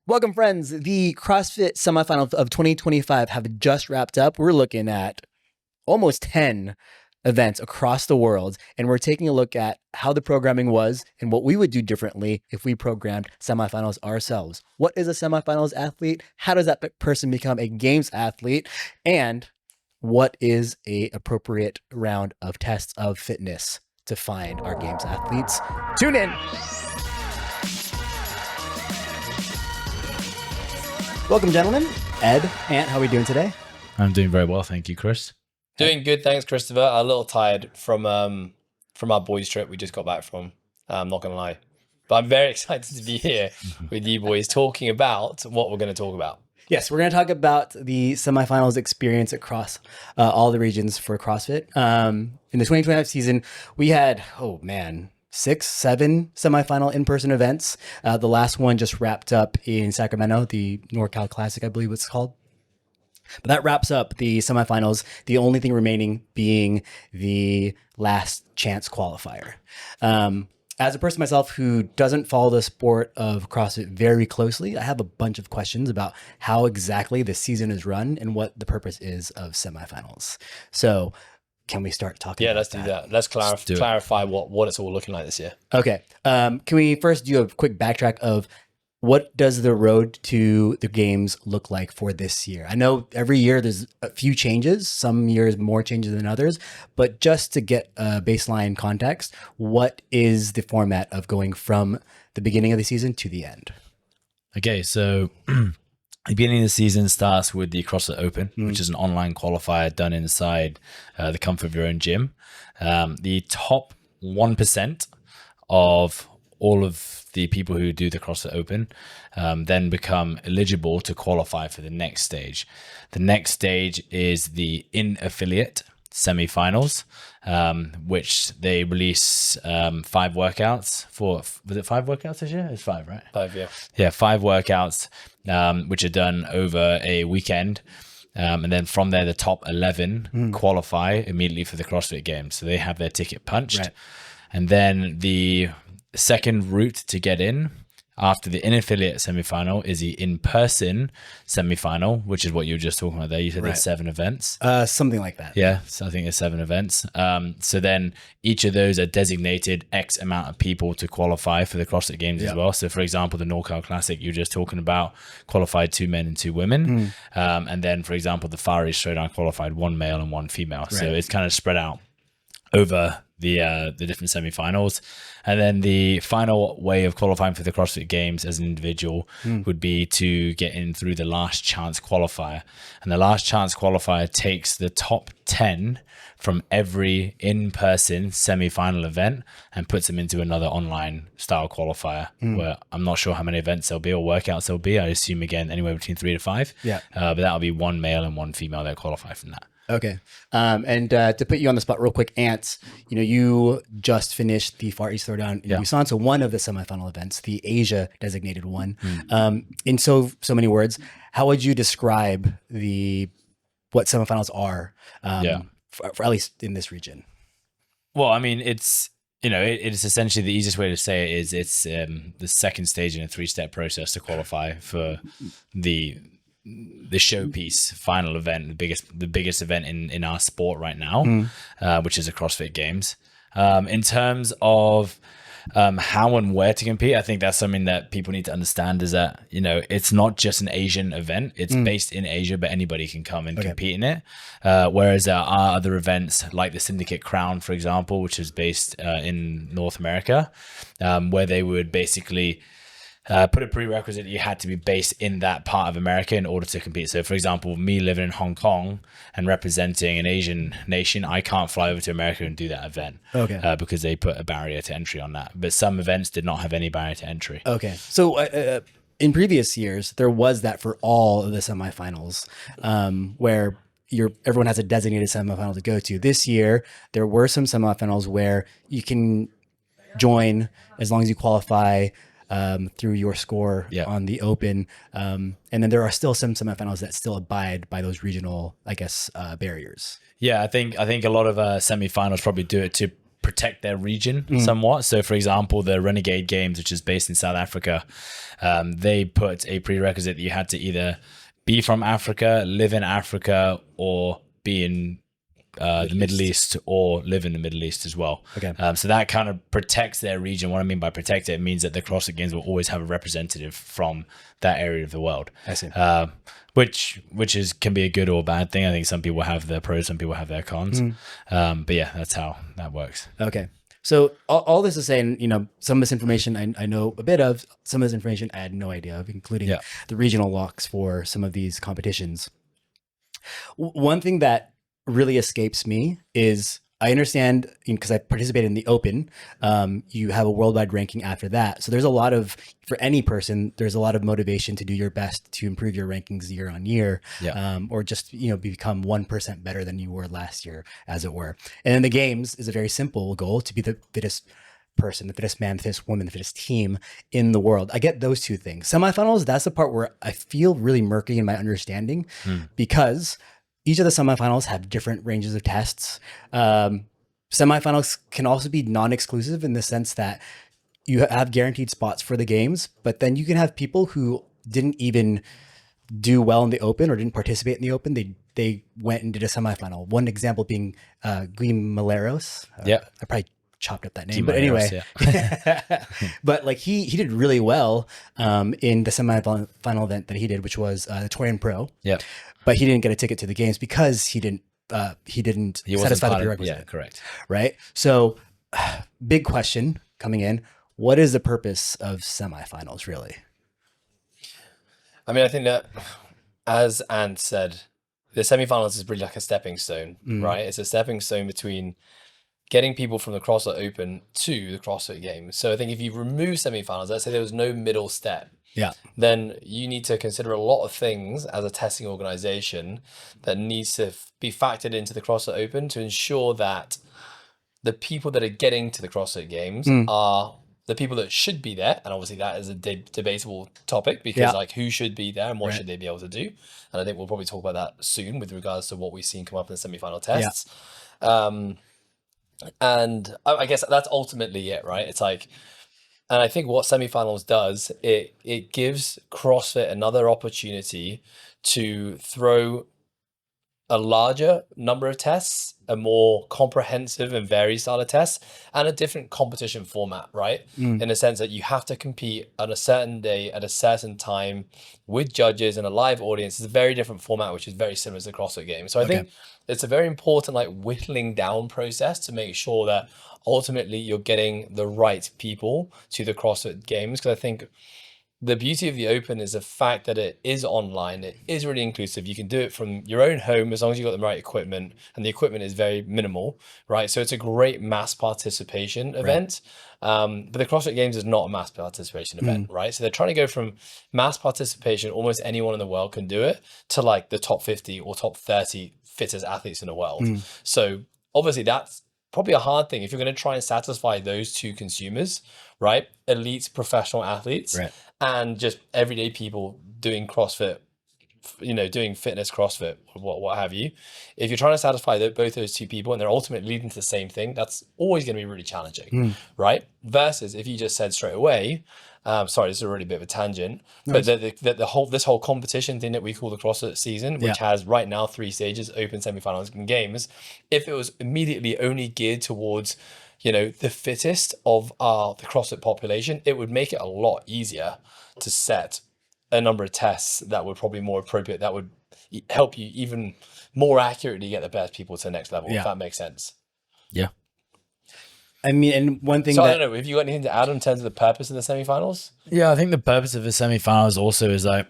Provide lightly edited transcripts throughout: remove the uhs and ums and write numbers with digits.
Welcome, friends. The CrossFit Semifinals of 2025 have just wrapped up. We're looking at almost 10 events across the world, and we're taking a look at how the programming was and what we would do differently if we programmed semifinals ourselves. What is a semifinals athlete? How does that person become a games athlete? And what is a appropriate round of tests of fitness to find our games athletes? Tune in. Welcome, gentlemen. Ed, Ant, how are we doing today? I'm doing very well, thank you, Chris. Doing good, thanks, Christopher. A little tired from our boys' trip we just got back from. I'm not gonna lie, but I'm very excited to be here with you boys talking about what we're going to talk about. Yes, we're going to talk about the semifinals experience across all the regions for CrossFit. In the 2025 season, we had 6, 7 semifinal in-person events. The last one just wrapped up in Sacramento, the NorCal Classic, I believe it's called. But that wraps up the semifinals. The only thing remaining being the last chance qualifier. As a person myself who doesn't follow the sport of CrossFit very closely, I have a bunch of questions about how exactly the season is run and what the purpose is of semifinals. So can we start talking about that? Yeah, let's do that. Let's clarify what it's all looking like this year. Okay. Can we first do a quick backtrack of what does the road to the games look like for this year? I know every year there's a few changes, some years more changes than others, but just to get a baseline context, what is the format of going from the beginning of the season to the end? Okay, so the beginning of the season starts with the CrossFit Open, which is an online qualifier done inside the comfort of your own gym. The top 1% of all of the people who do the CrossFit Open then become eligible to qualify for the next stage. The next stage is the in-affiliate semifinals, which they release 5 workouts for. Was it 5 workouts this year? It's 5, right? 5, yeah. Yeah, 5 workouts, which are done over a weekend. And then from there, the top 11 qualify immediately for the CrossFit Games. So they have their ticket punched. Right. And then the second route to get in after the in-affiliate semifinal is the in-person semifinal, which is what you were just talking about there. You said there's 7 events. Something like that. Yeah, so I think there's 7 events. So then each of those are designated X amount of people to qualify for the CrossFit Games as well. So for example, the NorCal Classic you're just talking about qualified 2 men and 2 women. And then for example, the Far East Showdown qualified 1 male and 1 female. Right. So it's kind of spread out over the different semifinals. And then the final way of qualifying for the CrossFit Games as an individual would be to get in through the last chance qualifier. And the last chance qualifier takes the top 10 from every in-person semifinal event and puts them into another online style qualifier where I'm not sure how many events there'll be or workouts there'll be. I assume again anywhere between 3 to 5. Yeah. But that'll be 1 male and 1 female that qualify from that. Okay. And to put you on the spot real quick, Ants, you just finished the Far East Throwdown in Busan. So one of the semifinal events, the Asia designated one. In so many words, how would you describe what semifinals are for at least in this region? Well, I mean, it's essentially the easiest way to say it is it's the second stage in a 3-step process to qualify for the showpiece final event, the biggest event in our sport right now, which is the CrossFit Games. In terms of how and where to compete, I think that's something that people need to understand is that, it's not just an Asian event. It's based in Asia, but anybody can come and compete in it. Whereas there are other events like the Syndicate Crown, for example, which is based in North America, where they would basically put a prerequisite you had to be based in that part of America in order to compete. So for example, me living in Hong Kong and representing an Asian nation, I can't fly over to America and do that event because they put a barrier to entry on that. But some events did not have any barrier to entry. Okay. So in previous years, there was that for all of the semifinals where everyone has a designated semifinal to go to. This year, there were some semifinals where you can join as long as you qualify through your score on the Open. And then there are still some semifinals that still abide by those regional, barriers. Yeah, I think a lot of semifinals probably do it to protect their region somewhat. So, for example, the Renegade Games, which is based in South Africa, they put a prerequisite that you had to either be from Africa, live in Africa, or be in the Middle East, or live in the Middle East as well. Okay. So that kind of protects their region. What I mean by protect it means that the CrossFit Games will always have a representative from that area of the world. I see. Which can be a good or bad thing. I think some people have their pros, some people have their cons. But yeah, that's how that works. Okay. So all this is saying, some of this information I know a bit of, some of this information I had no idea of, including the regional locks for some of these competitions. One thing that really escapes me is I understand, because I participated in the Open, you have a worldwide ranking after that. So there's a lot of, for any person, there's a lot of motivation to do your best to improve your rankings year on year, or just, become 1% better than you were last year, as it were. And then the games is a very simple goal, to be the fittest person, the fittest man, the fittest woman, the fittest team in the world. I get those two things. Semifinals, that's the part where I feel really murky in my understanding, because each of the semifinals have different ranges of tests. Semifinals can also be non-exclusive in the sense that you have guaranteed spots for the games, but then you can have people who didn't even do well in the Open or didn't participate in the Open. They went and did a semifinal. One example being Guimaleros. Yeah. I probably chopped up that name, but anyway, but like he did really well in the semifinal event that he did, which was the Torian Pro. Yeah. But he didn't get a ticket to the games because he didn't satisfy the prerequisite. Yeah, correct. Right. So big question coming in. What is the purpose of semifinals really? I mean, I think that, as Ant said, the semifinals is really like a stepping stone, right? It's a stepping stone between getting people from the CrossFit Open to the CrossFit Games. So I think if you remove semifinals, let's say there was no middle step, then you need to consider a lot of things as a testing organization that needs to be factored into the CrossFit Open to ensure that the people that are getting to the CrossFit Games are the people that should be there. And obviously that is a debatable topic, because like who should be there and what should they be able to do. And I think we'll probably talk about that soon with regards to what we've seen come up in the semifinal tests. And I guess that's ultimately it, right? It's like, and I think what semifinals does, it gives CrossFit another opportunity to throw a larger number of tests, a more comprehensive and varied style of tests, and a different competition format, right? In a sense that you have to compete on a certain day at a certain time with judges and a live audience. It's a very different format, which is very similar to the CrossFit Games. So I think it's a very important like whittling down process to make sure that ultimately you're getting the right people to the CrossFit Games. Because I think the beauty of the Open is the fact that it is online. It is really inclusive. You can do it from your own home as long as you've got the right equipment, and the equipment is very minimal, right? So it's a great mass participation event. But the CrossFit Games is not a mass participation event, right? So they're trying to go from mass participation, almost anyone in the world can do it, to like the top 50 or top 30 fittest athletes in the world. So obviously that's probably a hard thing if you're going to try and satisfy those two consumers, right? Elite professional athletes and just everyday people doing CrossFit, doing fitness CrossFit, what have you. If you're trying to satisfy both those two people and they're ultimately leading to the same thing, that's always going to be really challenging, right? Versus if you just said straight away, sorry, this is already a bit of a tangent, but this whole competition thing that we call the CrossFit season, which has right now 3 stages, Open, Semifinals, and Games, if it was immediately only geared towards, the fittest of the CrossFit population, it would make it a lot easier to set a number of tests that would probably more appropriate, that would help you even more accurately get the best people to the next level, if that makes sense. Yeah. I mean, and one thing I don't know, have you got anything to add in terms of the purpose of the semifinals? Yeah, I think the purpose of the semifinals also is like,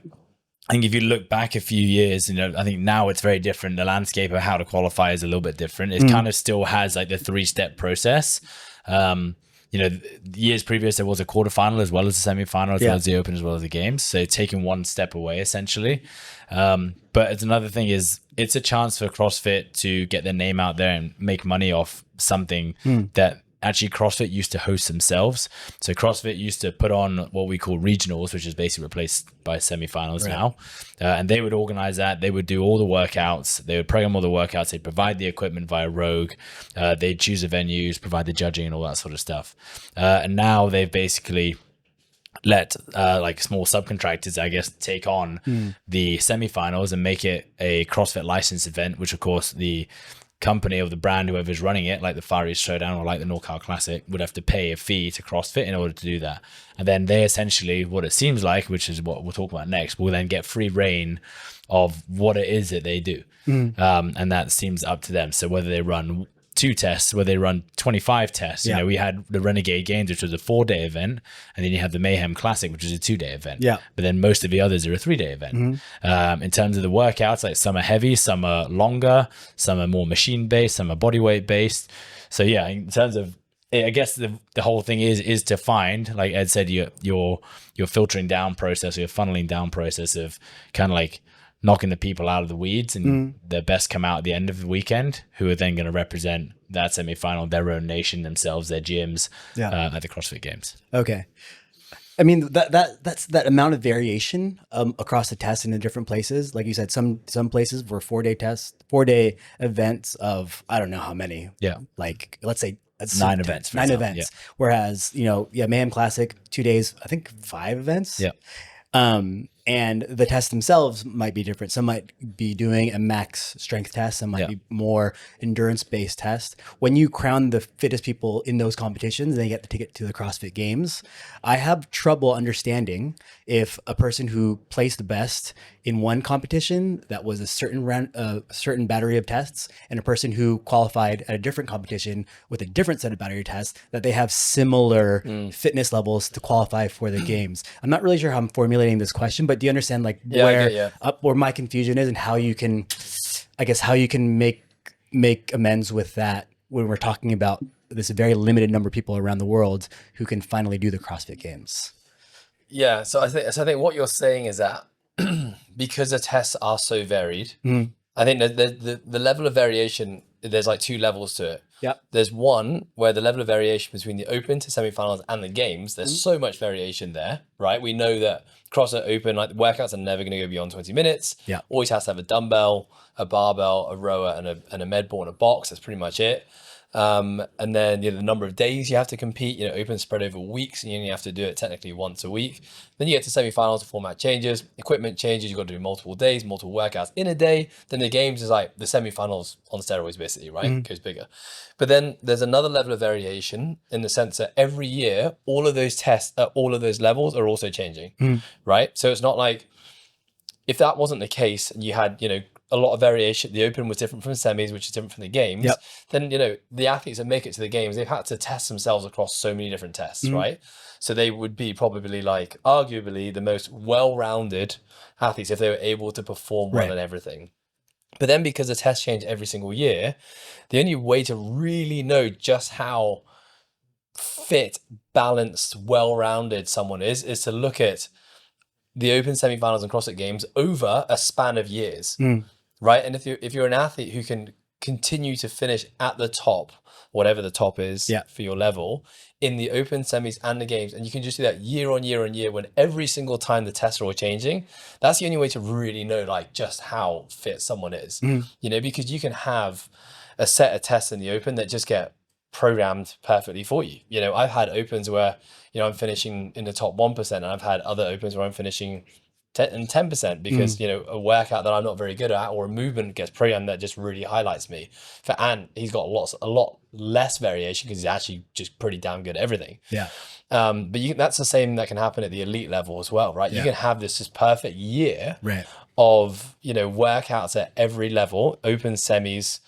I think if you look back a few years, I think now it's very different. The landscape of how to qualify is a little bit different. It kind of still has like the 3-step process. Years previous, there was a quarterfinal as well as the semifinal, as well as the Open, as well as the Games. So taking one step away, essentially. But it's another thing is it's a chance for CrossFit to get their name out there and make money off something that actually CrossFit used to host themselves. So CrossFit used to put on what we call regionals, which is basically replaced by semifinals now. And they would organize that. They would do all the workouts. They would program all the workouts. They'd provide the equipment via Rogue. They'd choose the venues, provide the judging and all that sort of stuff. And now they've basically let like small subcontractors, I guess, take on the semifinals and make it a CrossFit licensed event, which of course the company or the brand, whoever's running it, like the Far East Showdown or like the NorCal Classic, would have to pay a fee to CrossFit in order to do that. And then they essentially, what it seems like, which is what we'll talk about next, will then get free reign of what it is that they do. And that seems up to them. So whether they run 2 tests, where they run 25 tests. You know, we had the Renegade Games, which was a 4-day event, and then you have the Mayhem Classic, which is a 2-day event. But then most of the others are a 3-day event. In terms of the workouts, like some are heavy, some are longer, some are more machine based, some are body weight based. So yeah, in terms of, I guess the whole thing is to find, like Ed said, your filtering down process, or your funneling down process of kind of like knocking the people out of the weeds, and the best come out at the end of the weekend, who are then going to represent that semifinal, their own nation, themselves, their gyms at the CrossFit Games. Okay. I mean, that's that amount of variation across the tests in the different places. Like you said, some places were 4-day tests, 4-day events of, I don't know how many. Like, let's say 9 events. For 9 example. Events. Whereas, Mayhem Classic, 2 days, I think 5 events. And the tests themselves might be different. Some might be doing a max strength test. Some might be more endurance-based test. When you crown the fittest people in those competitions, they get the ticket to the CrossFit Games. I have trouble understanding if a person who placed the best in one competition that was a certain battery of tests, and a person who qualified at a different competition with a different set of battery tests, that they have similar fitness levels to qualify for the games. I'm not really sure how I'm formulating this question, but do you understand where my confusion is, and how you can, make amends with that when we're talking about this very limited number of people around the world who can finally do the CrossFit Games? Yeah, so I think what you're saying is that because the tests are so varied, I think that the level of variation, there's like 2 levels to it. There's one where the level of variation between the Open to semifinals and the Games, there's so much variation there, right? We know that CrossFit Open, like the workouts are never going to go beyond 20 minutes. Always has to have a dumbbell, a barbell, a rower, and a med ball and a box. That's pretty much it. And then the number of days you have to compete, Open spread over weeks, and you only have to do it technically once a week. Then you get to semifinals, the format changes, equipment changes, you've got to do multiple days, multiple workouts in a day. Then the Games is like the semifinals on steroids, basically, right? It goes bigger. But then there's another level of variation in the sense that every year, all of those tests at all of those levels are also changing, right? So it's not like, if that wasn't the case and you had, a lot of variation, the Open was different from the semis, which is different from the Games, then, the athletes that make it to the Games, they've had to test themselves across so many different tests, right? So they would be probably like arguably the most well-rounded athletes if they were able to perform well in everything. But then because the tests change every single year, the only way to really know just how fit, balanced, well-rounded someone is to look at the Open semifinals and CrossFit Games over a span of years, right? And if you're an athlete who can continue to finish at the top, whatever the top is for your level, in the Open, semis, and the Games, and you can just do that year on year on year, when every single time the tests are all changing, that's the only way to really know like just how fit someone is, because you can have a set of tests in the Open that just get programmed perfectly for you. I've had Opens where I'm finishing in the top 1%, and I've had other Opens where I'm finishing 10% because a workout that I'm not very good at, or a movement gets programmed that just really highlights me. For Ant, he's got a lot less variation because he's actually just pretty damn good at everything. But that's the same that can happen at the elite level as well, right? You can have this just perfect year of workouts at every level, Open, semis,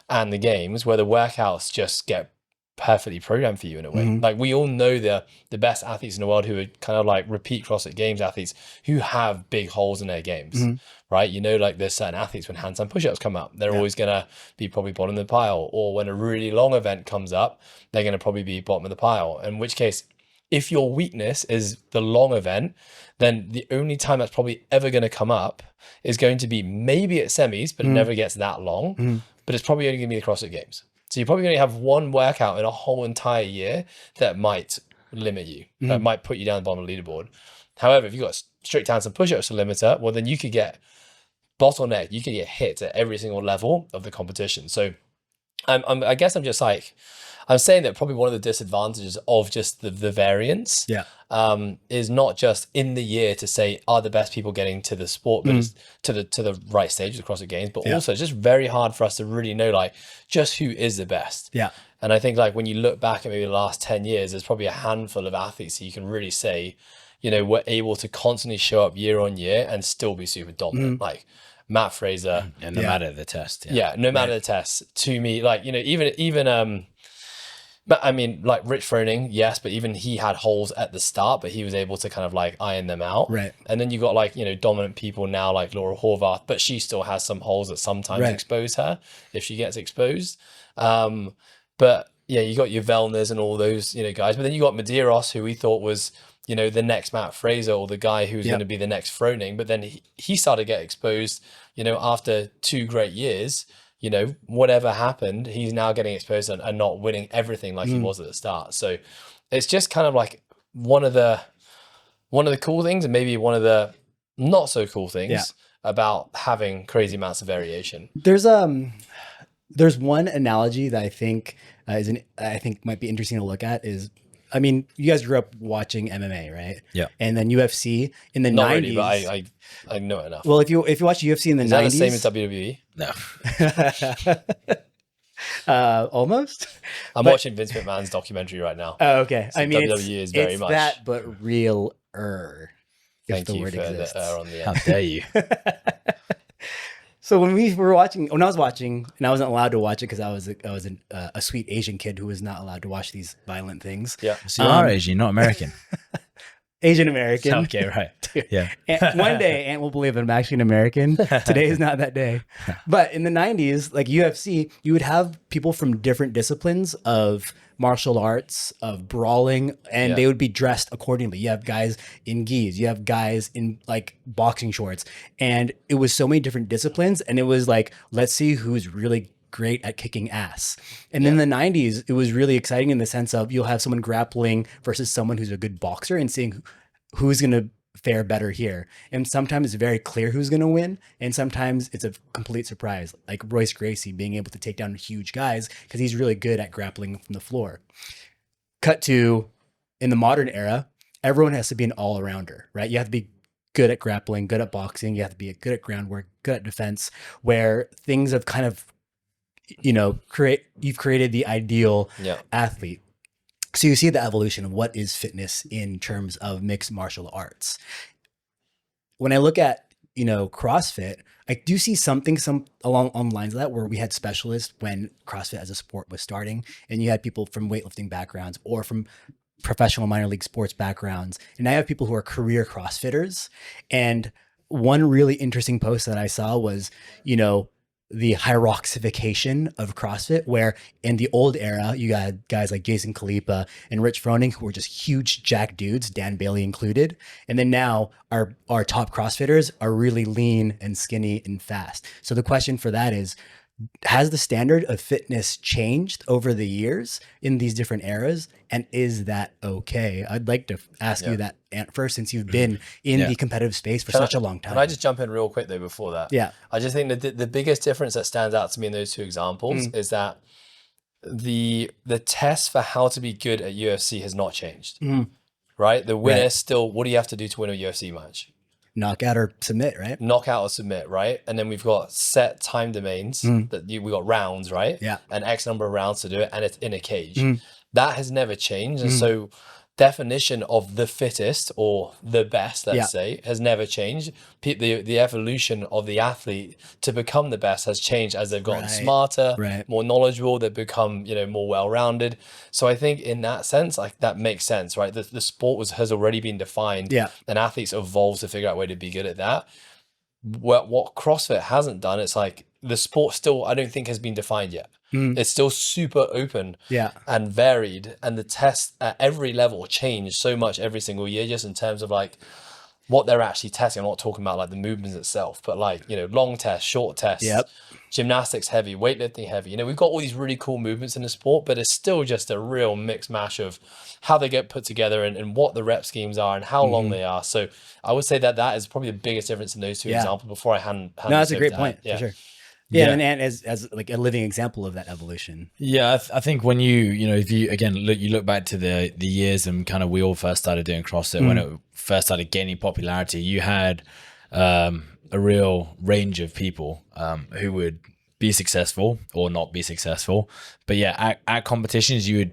and the Games, where the workouts just get perfectly programmed for you in a way. Like, we all know the best athletes in the world who are kind of like repeat CrossFit Games athletes who have big holes in their games, right? Like there's certain athletes, when handstand push-ups come up, they're always going to be probably bottom of the pile, or when a really long event comes up, they're going to probably be bottom of the pile. In which case, if your weakness is the long event, then the only time that's probably ever going to come up is going to be maybe at semis, but it never gets that long, but it's probably only going to be the CrossFit Games. So you're probably going to have one workout in a whole entire year that might limit you, that might put you down the bottom of the leaderboard. However, if you've got strict hands and push-ups to limiter, well, then you could get bottleneck, you could get hit at every single level of the competition. So I guess I'm just like, I'm saying that probably one of the disadvantages of just the variance is not just in the year to say, are the best people getting to the sport, but it's to the right stage of the CrossFit Games, but also it's just very hard for us to really know like just who is the best. Yeah. And I think like when you look back at maybe the last 10 years, there's probably a handful of athletes that you can really say, you know, were able to constantly show up year on year and still be super dominant. Like Matt Fraser. And no matter the test. No matter the test. To me, like, you know, even but I mean, like Rich Froning, yes, but even he had holes at the start, but he was able to kind of like iron them out. Right. And then you got like, you know, dominant people now like Laura Horvath, but she still has some holes that sometimes expose her if she gets exposed. But yeah, you got your Vellners and all those, you know, guys. But then you got Medeiros, who we thought was, you know, the next Matt Fraser or the guy who's going to be the next Froning. But then he started to get exposed, you know, after 2 great years. You know, whatever happened, he's now getting exposed and not winning everything like he was at the start. So it's just kind of like one of the cool things, and maybe one of the not so cool things about having crazy amounts of variation. There's one analogy that I think I think might be interesting to look at is, I mean, you guys grew up watching MMA, right? Yeah. And then UFC in the Not 90s. really, but I know it enough. Well, if you watch UFC in the Is 90s, that the same as WWE? No. Almost. I'm watching Vince McMahon's documentary right now. Oh, okay. So I mean, WWE is very it's much that, but real-er. Thank if the you word for exists. the on the How end. dare you? So when I was watching, and I wasn't allowed to watch it because I was a sweet Asian kid who was not allowed to watch these violent things. Yeah. So you are Asian, not American. Asian American. Okay, right. Yeah. And one day Ant will believe that I'm actually an American. Today is not that day. But in the 90s, like UFC, you would have people from different disciplines of martial arts, of brawling, and they would be dressed accordingly. You have guys in gis, you have guys in like boxing shorts, and it was so many different disciplines, and it was like, let's see who's really great at kicking ass. And then in the 90s, it was really exciting in the sense of you'll have someone grappling versus someone who's a good boxer and seeing who's going to fare better here. And sometimes it's very clear who's going to win. And sometimes it's a complete surprise, like Royce Gracie being able to take down huge guys because he's really good at grappling from the floor. Cut to in the modern era, everyone has to be an all-arounder, right? You have to be good at grappling, good at boxing. You have to be good at groundwork, good at defense, where things have kind of, you know, you've created the ideal athlete. So you see the evolution of what is fitness in terms of mixed martial arts. When I look at, you know, CrossFit, I do see something along on lines of that, where we had specialists when CrossFit as a sport was starting, and you had people from weightlifting backgrounds or from professional minor league sports backgrounds. And I have people who are career CrossFitters. And one really interesting post that I saw was, you know, the hierarchification of CrossFit, where in the old era, you got guys like Jason Khalipa and Rich Froning, who were just huge jack dudes, Dan Bailey included. And then now our top CrossFitters are really lean and skinny and fast. So the question for that is, has the standard of fitness changed over the years in these different eras? And is that okay? I'd like to ask you that, Ant, first, since you've been in the competitive space for such a long time. Can I just jump in real quick though before that? Yeah. I just think that the biggest difference that stands out to me in those two examples is that the test for how to be good at UFC has not changed. Right? The winner still, what do you have to do to win a UFC match? Knockout or submit, right? Knockout or submit, right? And then we've got set time domains we got rounds, right? Yeah. An X number of rounds to do it, and it's in a cage. That has never changed. And so definition of the fittest or the best, let's say, has never changed. The evolution of the athlete to become the best has changed as they've gotten smarter, more knowledgeable, they've become, you know, more well-rounded. So I think in that sense, like that makes sense, right? The sport has already been defined, and athletes evolve to figure out a way to be good at that. What CrossFit hasn't done, it's like the sport still, I don't think, has been defined yet. It's still super open and varied, and the tests at every level change so much every single year, just in terms of like what they're actually testing. I'm not talking about like the movements itself, but like, long tests, short tests, Yep. gymnastics heavy, weightlifting heavy. We've got all these really cool movements in the sport, but it's still just a real mix mash of how they get put together and what the rep schemes are and how long they are. So I would say that is probably the biggest difference in those two examples before I hand No, that's this a great over to point, Han. for sure. Yeah, and as like a living example of that evolution. Yeah, I think when if you again look back to the years and kind of we all first started doing CrossFit when it first started gaining popularity, you had a real range of people who would be successful or not be successful. But yeah, at competitions, you would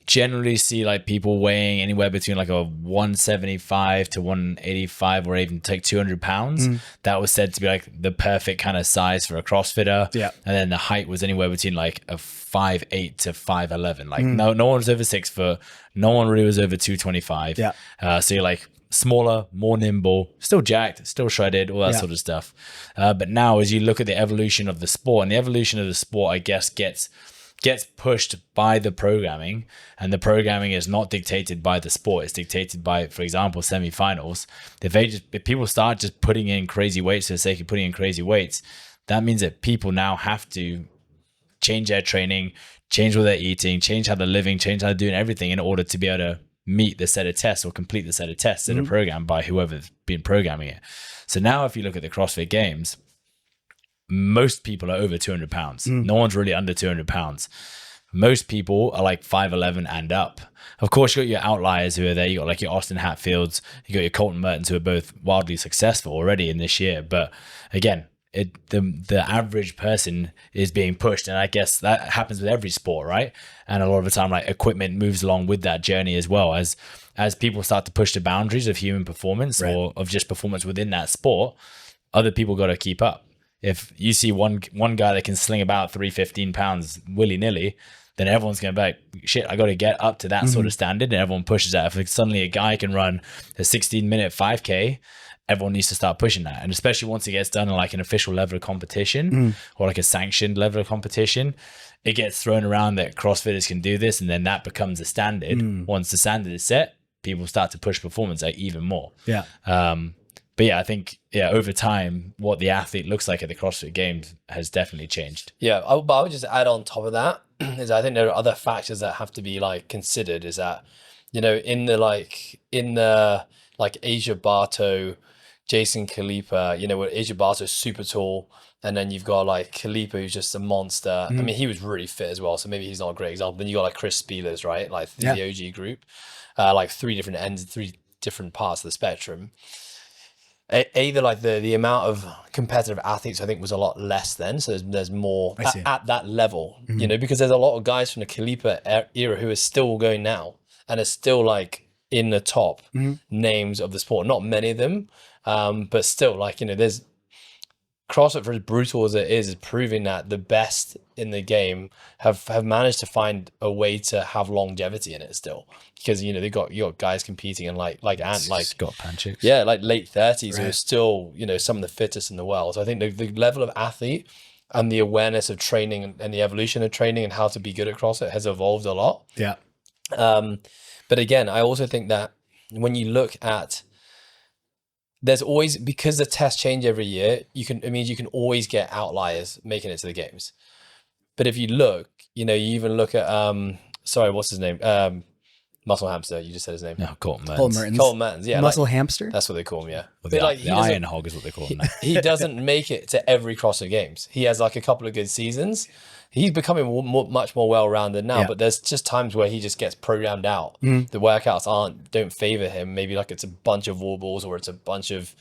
generally see like people weighing anywhere between like a 175 to 185 or even take 200 pounds. That was said to be like the perfect kind of size for a CrossFitter. Yeah. And then the height was anywhere between like a 5'8" to 5'11". Like no one was over 6 foot. No one really was over 225. Yeah. So you're like smaller, more nimble, still jacked, still shredded, all that sort of stuff. But now as you look at the evolution of the sport, and the evolution of the sport, I guess, gets pushed by the programming, and the programming is not dictated by the sport. It's dictated by, for example, semifinals. If people start just putting in crazy weights for the sake of putting in crazy weights, that means that people now have to change their training, change what they're eating, change how they're living, change how they're doing everything in order to be able to meet the set of tests or complete the set of tests that are programmed by whoever's been programming it. So now if you look at the CrossFit Games, most people are over 200 pounds. No one's really under 200 pounds. Most people are like 5'11" and up. Of course, you got your outliers who are there. You got like your Austin Hatfields, you got your Colton Mertens, who are both wildly successful already in this year. But again, the average person is being pushed, and I guess that happens with every sport, right? And a lot of the time, like equipment moves along with that journey as well. As people start to push the boundaries of human performance or of just performance within that sport, other people got to keep up. If you see one guy that can sling about 315 pounds willy-nilly, then everyone's going to be like, shit, I got to get up to that sort of standard, and everyone pushes that. If suddenly a guy can run a 16-minute 5K, everyone needs to start pushing that. And especially once it gets done in like an official level of competition or like a sanctioned level of competition, it gets thrown around that CrossFitters can do this, and then that becomes the standard. Once the standard is set, people start to push performance like even more. Yeah. But yeah, I think over time, what the athlete looks like at the CrossFit Games has definitely changed. Yeah, but I would just add on top of that is I think there are other factors that have to be like considered. Is that in the Asia Barto, Jason Khalipa, where Asia Barto's super tall, and then you've got like Khalipa who's just a monster. I mean, he was really fit as well, so maybe he's not a great example. Then you got like Chris Spielers, right? Like the OG group, like three different ends, three different parts of the spectrum. Either like the amount of competitive athletes I think was a lot less then, so there's more at that level, because there's a lot of guys from the Khalipa era who are still going now and are still like in the top names of the sport. Not many of them, but still, like, there's CrossFit, for as brutal as it is proving that the best in the game have managed to find a way to have longevity in it still, because you got guys competing in like Ant, like Scott Panchik, like late 30s who are still some of the fittest in the world. So I think the level of athlete and the awareness of training and the evolution of training and how to be good at CrossFit has evolved a lot. Yeah. But again, I also think that when you look at, there's always, because the tests change every year, it means you can always get outliers making it to the games. But if you look, you even look at what's his name? Muscle Hamster, you just said his name. No, Colton Mertens. Colton Mertens, yeah. Muscle Hamster? That's what they call him, yeah. Well, But the Iron Hog is what they call him now. He doesn't make it to every CrossFit Games. He has like a couple of good seasons. He's becoming much more well-rounded now, but there's just times where he just gets programmed out. The workouts don't favor him. Maybe like it's a bunch of wall balls, or it's a bunch of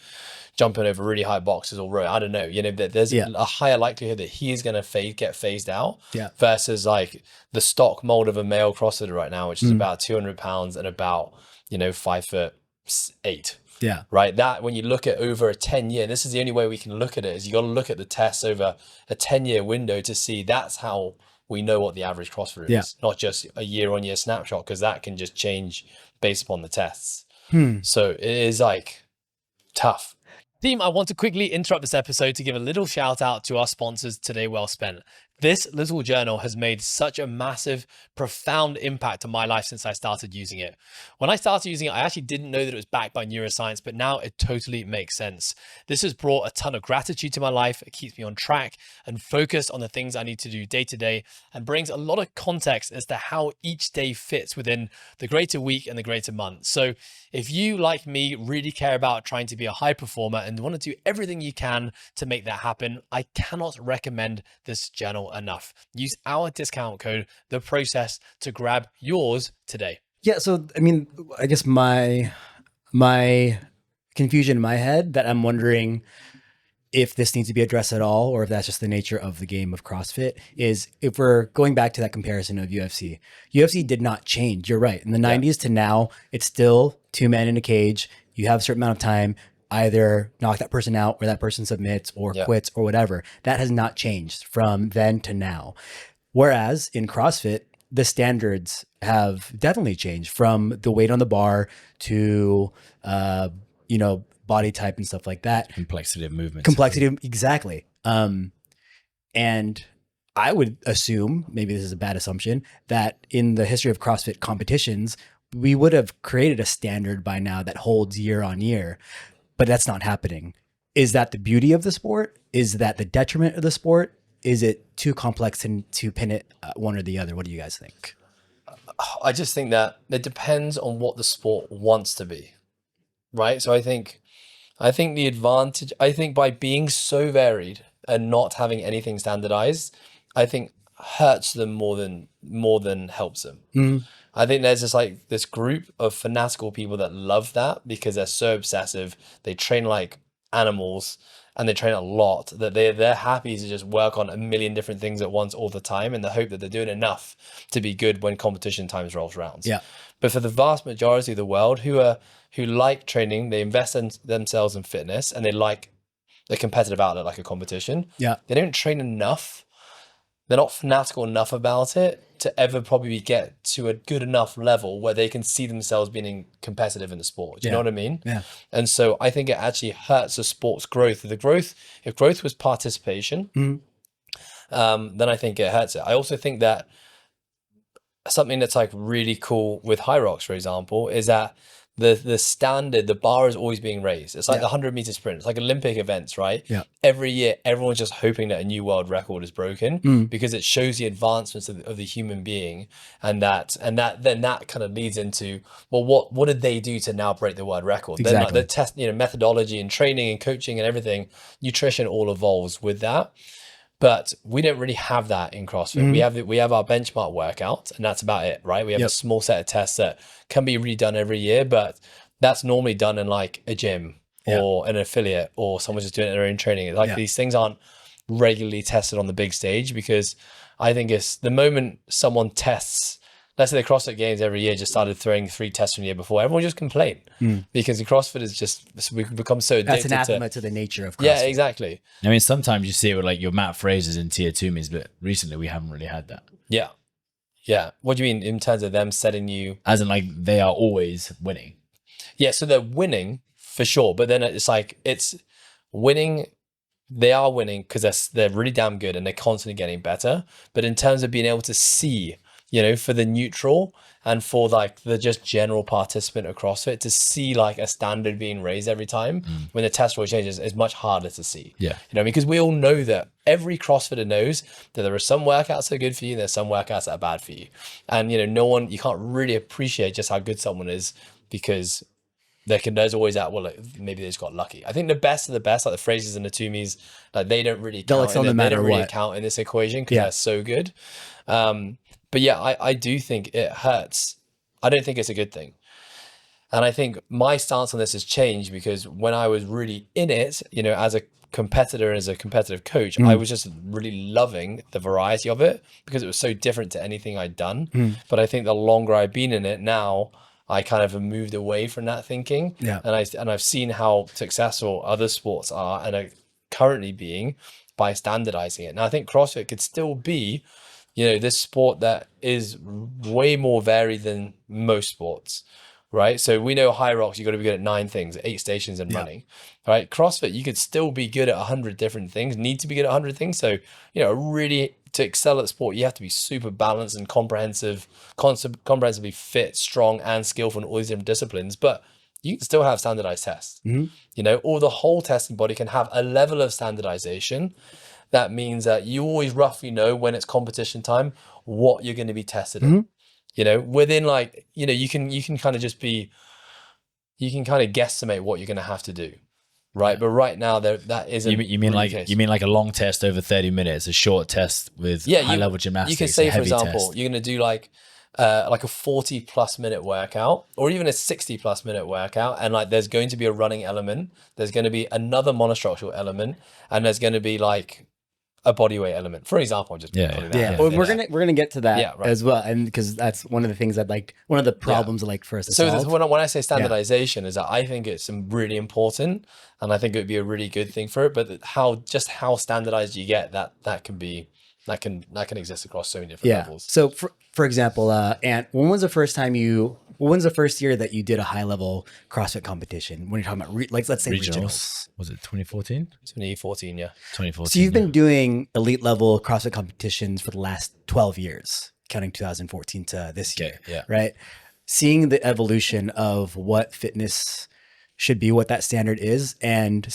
jumping over really high boxes, or I don't know. There's a higher likelihood that he is going to get phased out versus like the stock mold of a male CrossFitter right now, which is about 200 pounds and about 5'8". Yeah. Right. That when you look at over a 10-year, this is the only way we can look at it, is you got to look at the tests over a 10-year window to see. That's how we know what the average CrossFitter is, not just a year-on-year snapshot, because that can just change based upon the tests. So it is like tough. Team, I want to quickly interrupt this episode to give a little shout out to our sponsors, Today Well Spent. This little journal has made such a massive, profound impact on my life since I started using it. When I started using it, I actually didn't know that it was backed by neuroscience, but now it totally makes sense. This has brought a ton of gratitude to my life. It keeps me on track and focused on the things I need to do day to day, and brings a lot of context as to how each day fits within the greater week and the greater month. So if you, like me, really care about trying to be a high performer and want to do everything you can to make that happen, I cannot recommend this journal enough. Use our discount code, THEPROCESS, to grab yours today. Yeah. So, I mean, I guess my confusion in my head that I'm wondering if this needs to be addressed at all, or if that's just the nature of the game of CrossFit, is if we're going back to that comparison of UFC. UFC did not change. You're right. In the 90s to now, it's still two men in a cage. You have a certain amount of time, either knock that person out or that person submits or quits or whatever. That has not changed from then to now. Whereas in CrossFit, the standards have definitely changed from the weight on the bar to, body type and stuff like that. Complexity of movement. Exactly. And I would assume, maybe this is a bad assumption, that in the history of CrossFit competitions, we would have created a standard by now that holds year on year, but that's not happening. Is that the beauty of the sport? Is that the detriment of the sport? Is it too complex to pin it one or the other? What do you guys think? I just think that it depends on what the sport wants to be, right? So I think the advantage, by being so varied and not having anything standardized, I think hurts them more than helps them. Mm-hmm. I think there's this group of fanatical people that love that because they're so obsessive. They train like animals and they train a lot that they're happy to just work on a million different things at once all the time in the hope that they're doing enough to be good when competition times rolls around. Yeah. But for the vast majority of the world who like training, they invest in themselves in fitness and they like the competitive outlet like a competition. Yeah. They don't train enough. They're not fanatical enough about it to ever probably get to a good enough level where they can see themselves being competitive in the sport. Do you know what I mean? Yeah. And so I think it actually hurts the sport's growth. If growth was participation, then I think it hurts it. I also think that something that's like really cool with High Rocks, for example, is that the standard, the bar is always being raised. It's like the 100-meter sprint. It's like Olympic events, right? Yeah. Every year, everyone's just hoping that a new world record is broken because it shows the advancements of the human being, and that kind of leads into, well, what did they do to now break the world record? Exactly. Then the test, methodology and training and coaching and everything, nutrition all evolves with that. But we don't really have that in CrossFit. We have our benchmark workout, and that's about it, right? We have a small set of tests that can be redone every year, but that's normally done in like a gym or an affiliate, or someone's just doing it in their own training. Like these things aren't regularly tested on the big stage, because I think it's the moment someone tests, let's say the CrossFit Games every year just started throwing 3 tests from the year before, everyone just complained because the CrossFit is just, we've become so addicted. That's anathema to the nature of CrossFit. Yeah, exactly. I mean, sometimes you see it with like your Matt Frasers and Tier 2 means, but recently we haven't really had that. Yeah. Yeah. What do you mean in terms of them setting you? As in like they are always winning. Yeah. So they're winning for sure. But then it's like, it's winning. They are winning because they're really damn good and they're constantly getting better. But in terms of being able to see, for the neutral and for like the just general participant of CrossFit to see like a standard being raised every time when the test rule changes is much harder to see. Yeah. Because we all know that every CrossFitter knows that there are some workouts that are good for you and there's some workouts that are bad for you. And, you can't really appreciate just how good someone is because there's always that, well, like, maybe they just got lucky. I think the best of the best, like the Frasers and the Toomies, like they don't really count. They don't really count in this equation because they're so good. But yeah, I do think it hurts. I don't think it's a good thing. And I think my stance on this has changed because when I was really in it, as a competitor and as a competitive coach, I was just really loving the variety of it because it was so different to anything I'd done. But I think the longer I've been in it now, I kind of have moved away from that thinking. Yeah. And I've seen how successful other sports are and are currently being by standardizing it. Now I think CrossFit could still be, this sport that is way more varied than most sports, right? So we know High Rocks, you got to be good at 9 things, 8 stations and running, right? CrossFit, you could still be good at 100 different things, need to be good at 100 things. So, a really to excel at sport, you have to be super balanced and comprehensively fit, strong, and skillful in all these different disciplines. But you can still have standardized tests, or the whole testing body can have a level of standardization. That means that you always roughly know when it's competition time, what you're going to be tested in. Within you can kind of guesstimate what you're going to have to do. Right. But right now that isn't. You mean like a long test over 30 minutes, a short test with high level gymnastics. You can say, for example, you're going to do like a 40+ minute workout, or even a 60+ minute workout, and like there's going to be a running element, there's going to be another monostructural element, and there's going to be like a body weight element, for example. Well, we're gonna get to that as well, and because that's one of the things one of the problems I like for us to solve. So when I say standardization, is that I think it's really important, and I think it would be a really good thing for it. But how standardized you get that can exist across so many different levels. So for example, Ant, when's the first year that you did a high level CrossFit competition? When you're talking about let's say regionals. Was it 2014? 2014, yeah. 2014. So you've been doing elite level CrossFit competitions for the last 12 years, counting 2014 to this year, right? Seeing the evolution of what fitness should be, what that standard is, and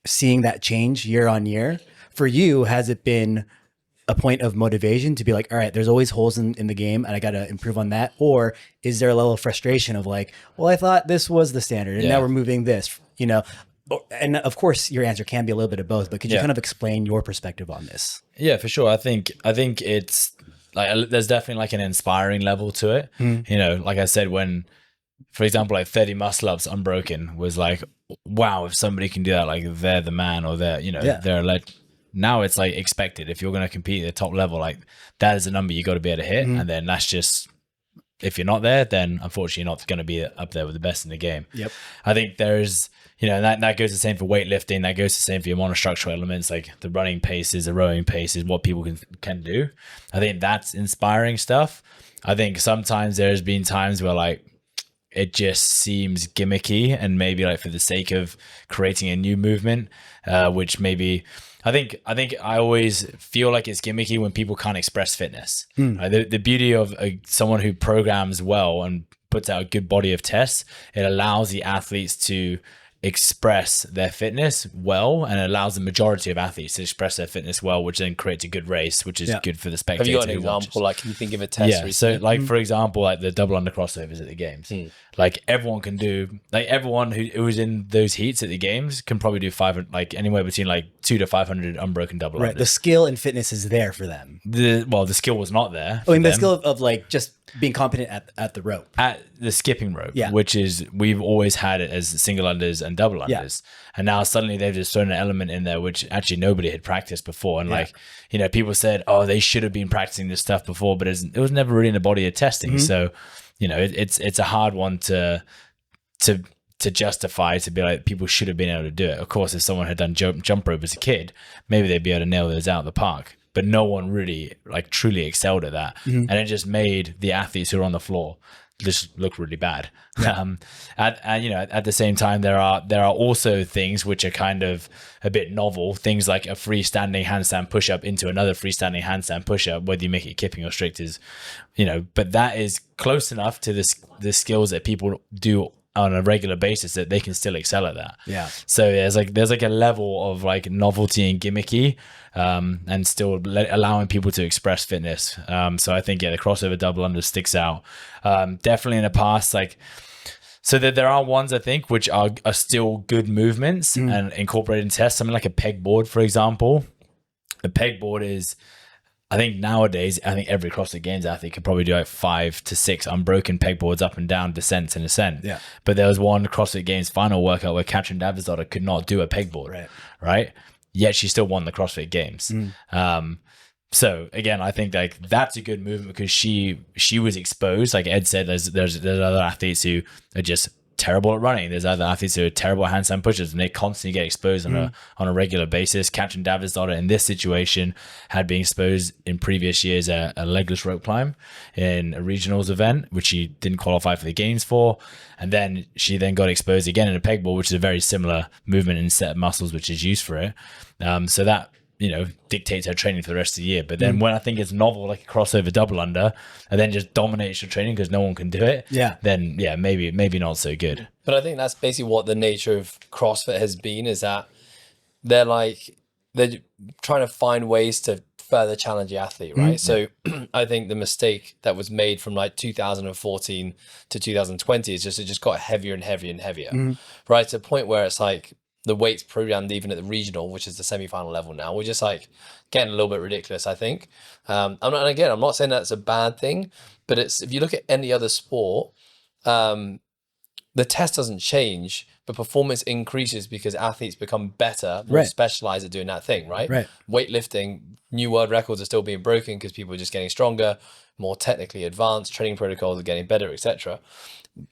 seeing that change year on year, for you, has it been a point of motivation to be like, all right, there's always holes in the game and I got to improve on that? Or is there a level of frustration of like, well, I thought this was the standard and now we're moving this, And of course your answer can be a little bit of both, but could you kind of explain your perspective on this? Yeah, for sure. I think it's like, there's definitely like an inspiring level to it. Like I said, when, for example, like 30 muscle ups unbroken was like, wow, if somebody can do that, like they're the man, or they're like, now it's like expected. If you're going to compete at the top level, like that is a number you got to be able to hit. And then that's just, if you're not there, then unfortunately you're not going to be up there with the best in the game. Yep. I think there's, that goes the same for weightlifting. That goes the same for your monostructural elements, like the running paces, the rowing paces, what people can do. I think that's inspiring stuff. I think sometimes there's been times where like, it just seems gimmicky, and maybe like for the sake of creating a new movement, which maybe I think I always feel like it's gimmicky when people can't express fitness. The beauty of someone who programs well and puts out a good body of tests, it allows the athletes to express their fitness well, and it allows the majority of athletes to express their fitness well, which then creates a good race, which is good for the spectator. Have you got an example? Like, can you think of a test? Yeah. So like, for example, like the double under crossovers at the games, like everyone can do, like everyone who was in those heats at the games can probably do 500, like anywhere between like 200 to 500 unbroken double unders. The skill and fitness is there for them. The skill was not there. The skill of like just being competent at the rope, at the skipping rope, which is, we've always had it as single unders and double unders, and now suddenly they've just thrown an element in there which actually nobody had practiced before. And like, people said, oh, they should have been practicing this stuff before, but it was never really in the body of testing. So it's a hard one to justify, to be like, people should have been able to do it. Of course, if someone had done jump rope as a kid, maybe they'd be able to nail those out of the park. But no one really like truly excelled at that. And it just made the athletes who are on the floor just look really bad. At the same time, there are also things which are kind of a bit novel, things like a freestanding handstand push-up into another freestanding handstand push-up, whether you make it kipping or strict is, but that is close enough to the skills that people do on a regular basis that they can still excel at that. So there's like a level of like novelty and gimmicky, and still allowing people to express fitness. So I think the crossover double under sticks out. Definitely in the past, like, so that there are ones I think which are still good movements and incorporated in tests. Something like a pegboard, for example. A pegboard is, I think nowadays, every CrossFit Games athlete could probably do like 5 to 6 unbroken pegboards up and down, descents and ascent. But there was one CrossFit Games final workout where Katrin Davidsdottir could not do a pegboard, right? Yet she still won the CrossFit Games. So again, I think like that's a good movement because she was exposed. Like Ed said, there's other athletes who are just terrible at running. There's other athletes who are terrible at handstand pushers, and they constantly get exposed on a regular basis. Katrin Davidsdottir in this situation had been exposed in previous years at a legless rope climb in a regionals event, which she didn't qualify for the games for, and then she got exposed again in a pegboard, which is a very similar movement and set of muscles which is used for it. So that dictates her training for the rest of the year. But then when I think it's novel, like a crossover double under, and then just dominates your training because no one can do it, then maybe not so good. But I think that's basically what the nature of CrossFit has been, is that they're trying to find ways to further challenge the athlete, right? So I think the mistake that was made from like 2014 to 2020 is it just got heavier and heavier and heavier, right? To the point where it's like the weights programmed even at the regional, which is the semi-final level now, we're just like getting a little bit ridiculous, I think. I'm not saying that's a bad thing, but if you look at any other sport, the test doesn't change, but performance increases because athletes become better, more specialized at doing that thing, right? Weightlifting, new world records are still being broken because people are just getting stronger, more technically advanced, training protocols are getting better, etc.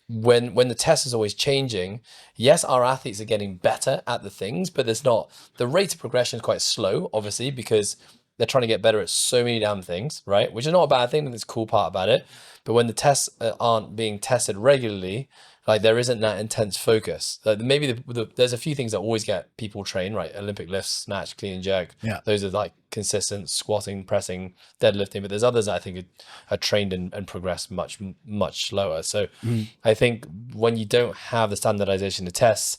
When the test is always changing, yes, our athletes are getting better at the things, but the rate of progression is quite slow, obviously, because they're trying to get better at so many damn things, right? Which is not a bad thing, and it's a cool part about it. But when the tests aren't being tested regularly, like there isn't that intense focus. Maybe there's a few things that always get people trained, right? Olympic lifts, snatch, clean and jerk. Yeah. Those are like consistent squatting, pressing, deadlifting. But there's others that I think are trained and progress much, much slower. So I think when you don't have the standardization of tests,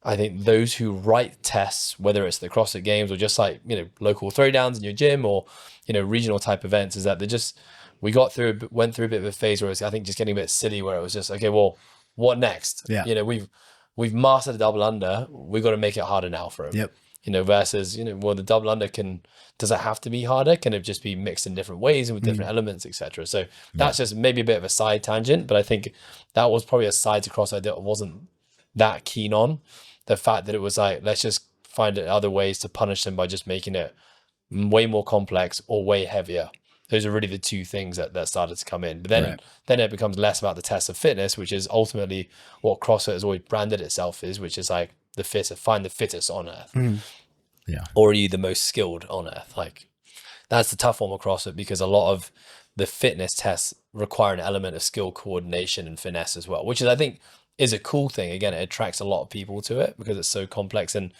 I think those who write tests, whether it's the CrossFit Games or just like, local throwdowns in your gym or, regional type events, is that we went through a bit of a phase where it was, I think, just getting a bit silly, where it was just, okay, well, what next? Yeah. We've mastered the double under. We've got to make it harder now for him. Yep. Versus, well, the double under does it have to be harder? Can it just be mixed in different ways and with different elements, etc.? So that's just maybe a bit of a side tangent, but I think that was probably a side to CrossFit that I wasn't that keen on. The fact that it was like, let's just find other ways to punish them by just making it way more complex or way heavier. Those are really the two things that started to come in. But then it becomes less about the test of fitness, which is ultimately what CrossFit has always branded itself is, which is like find the fittest on earth. Yeah. Or are you the most skilled on earth? Like that's the tough one with CrossFit, because a lot of the fitness tests require an element of skill, coordination and finesse as well, which is, I think, is a cool thing. Again, it attracts a lot of people to it because it's so complex and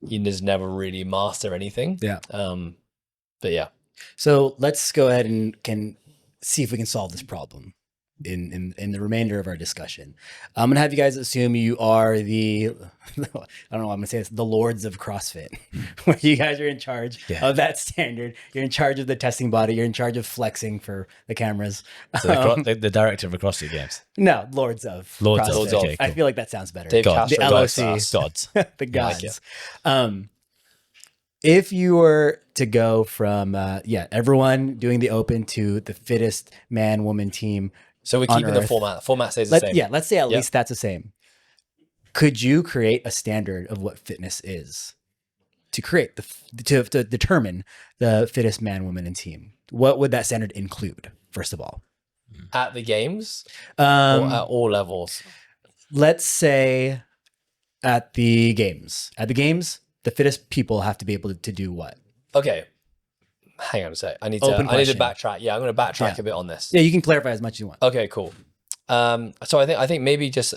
you just never really master anything. Yeah. But yeah. So let's go ahead and can see if we can solve this problem in the remainder of our discussion. I'm going to have you guys assume you are I don't know, I'm going to say this, the lords of CrossFit, where you guys are in charge of that standard. You're in charge of the testing body. You're in charge of flexing for the cameras. So the director of the CrossFit Games. No, lords of CrossFit. Okay, cool. I feel like that sounds better. Dave the LOC. Gods. The gods. If you were to go from, everyone doing the open to the fittest man, woman team. So we're keeping the format. The format stays the same. Yeah, let's say at least that's the same. Could you create a standard of what fitness is to create to determine the fittest man, woman, and team? What would that standard include, first of all? At the games or at all levels? Let's say at the games. At the games, the fittest people have to be able to do what? Okay. Hang on a sec. I need to backtrack. Yeah, I'm going to backtrack a bit on this. Yeah, you can clarify as much as you want. Okay, cool. So I think maybe just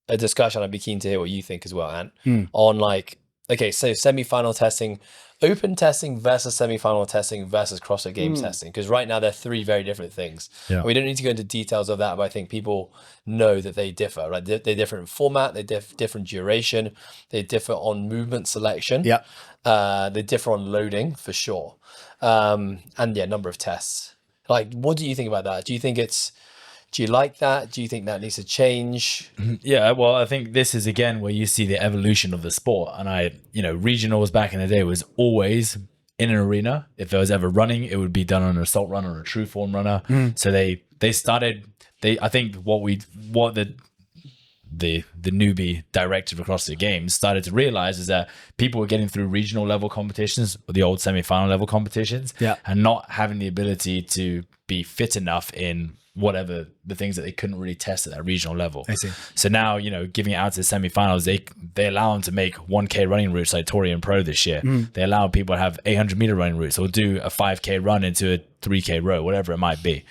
a discussion. I'd be keen to hear what you think as well, Ant, on like, okay, so semi-final testing, open testing versus semi-final testing versus CrossFit Games testing. Because right now they're three very different things. Yeah. We don't need to go into details of that, but I think people know that they differ, right? They differ in format, they different duration, they differ on movement selection. Yeah. They differ on loading for sure. And number of tests. Like, what do you think about that? Do you like that? Do you think that needs to change? Yeah, well, I think this is again where you see the evolution of the sport. And regionals back in the day was always in an arena. If there was ever running, it would be done on an assault runner or a true form runner. So they started. I think what the newbie director of CrossFit Games started to realize is that people were getting through regional level competitions, or the old semi-final level competitions, and not having the ability to be fit enough in whatever the things that they couldn't really test at that regional level. I see. So now, giving it out to the semifinals, they allow them to make 1K running routes like Torian Pro this year. They allow people to have 800 meter running routes or do a 5K run into a 3K row, whatever it might be.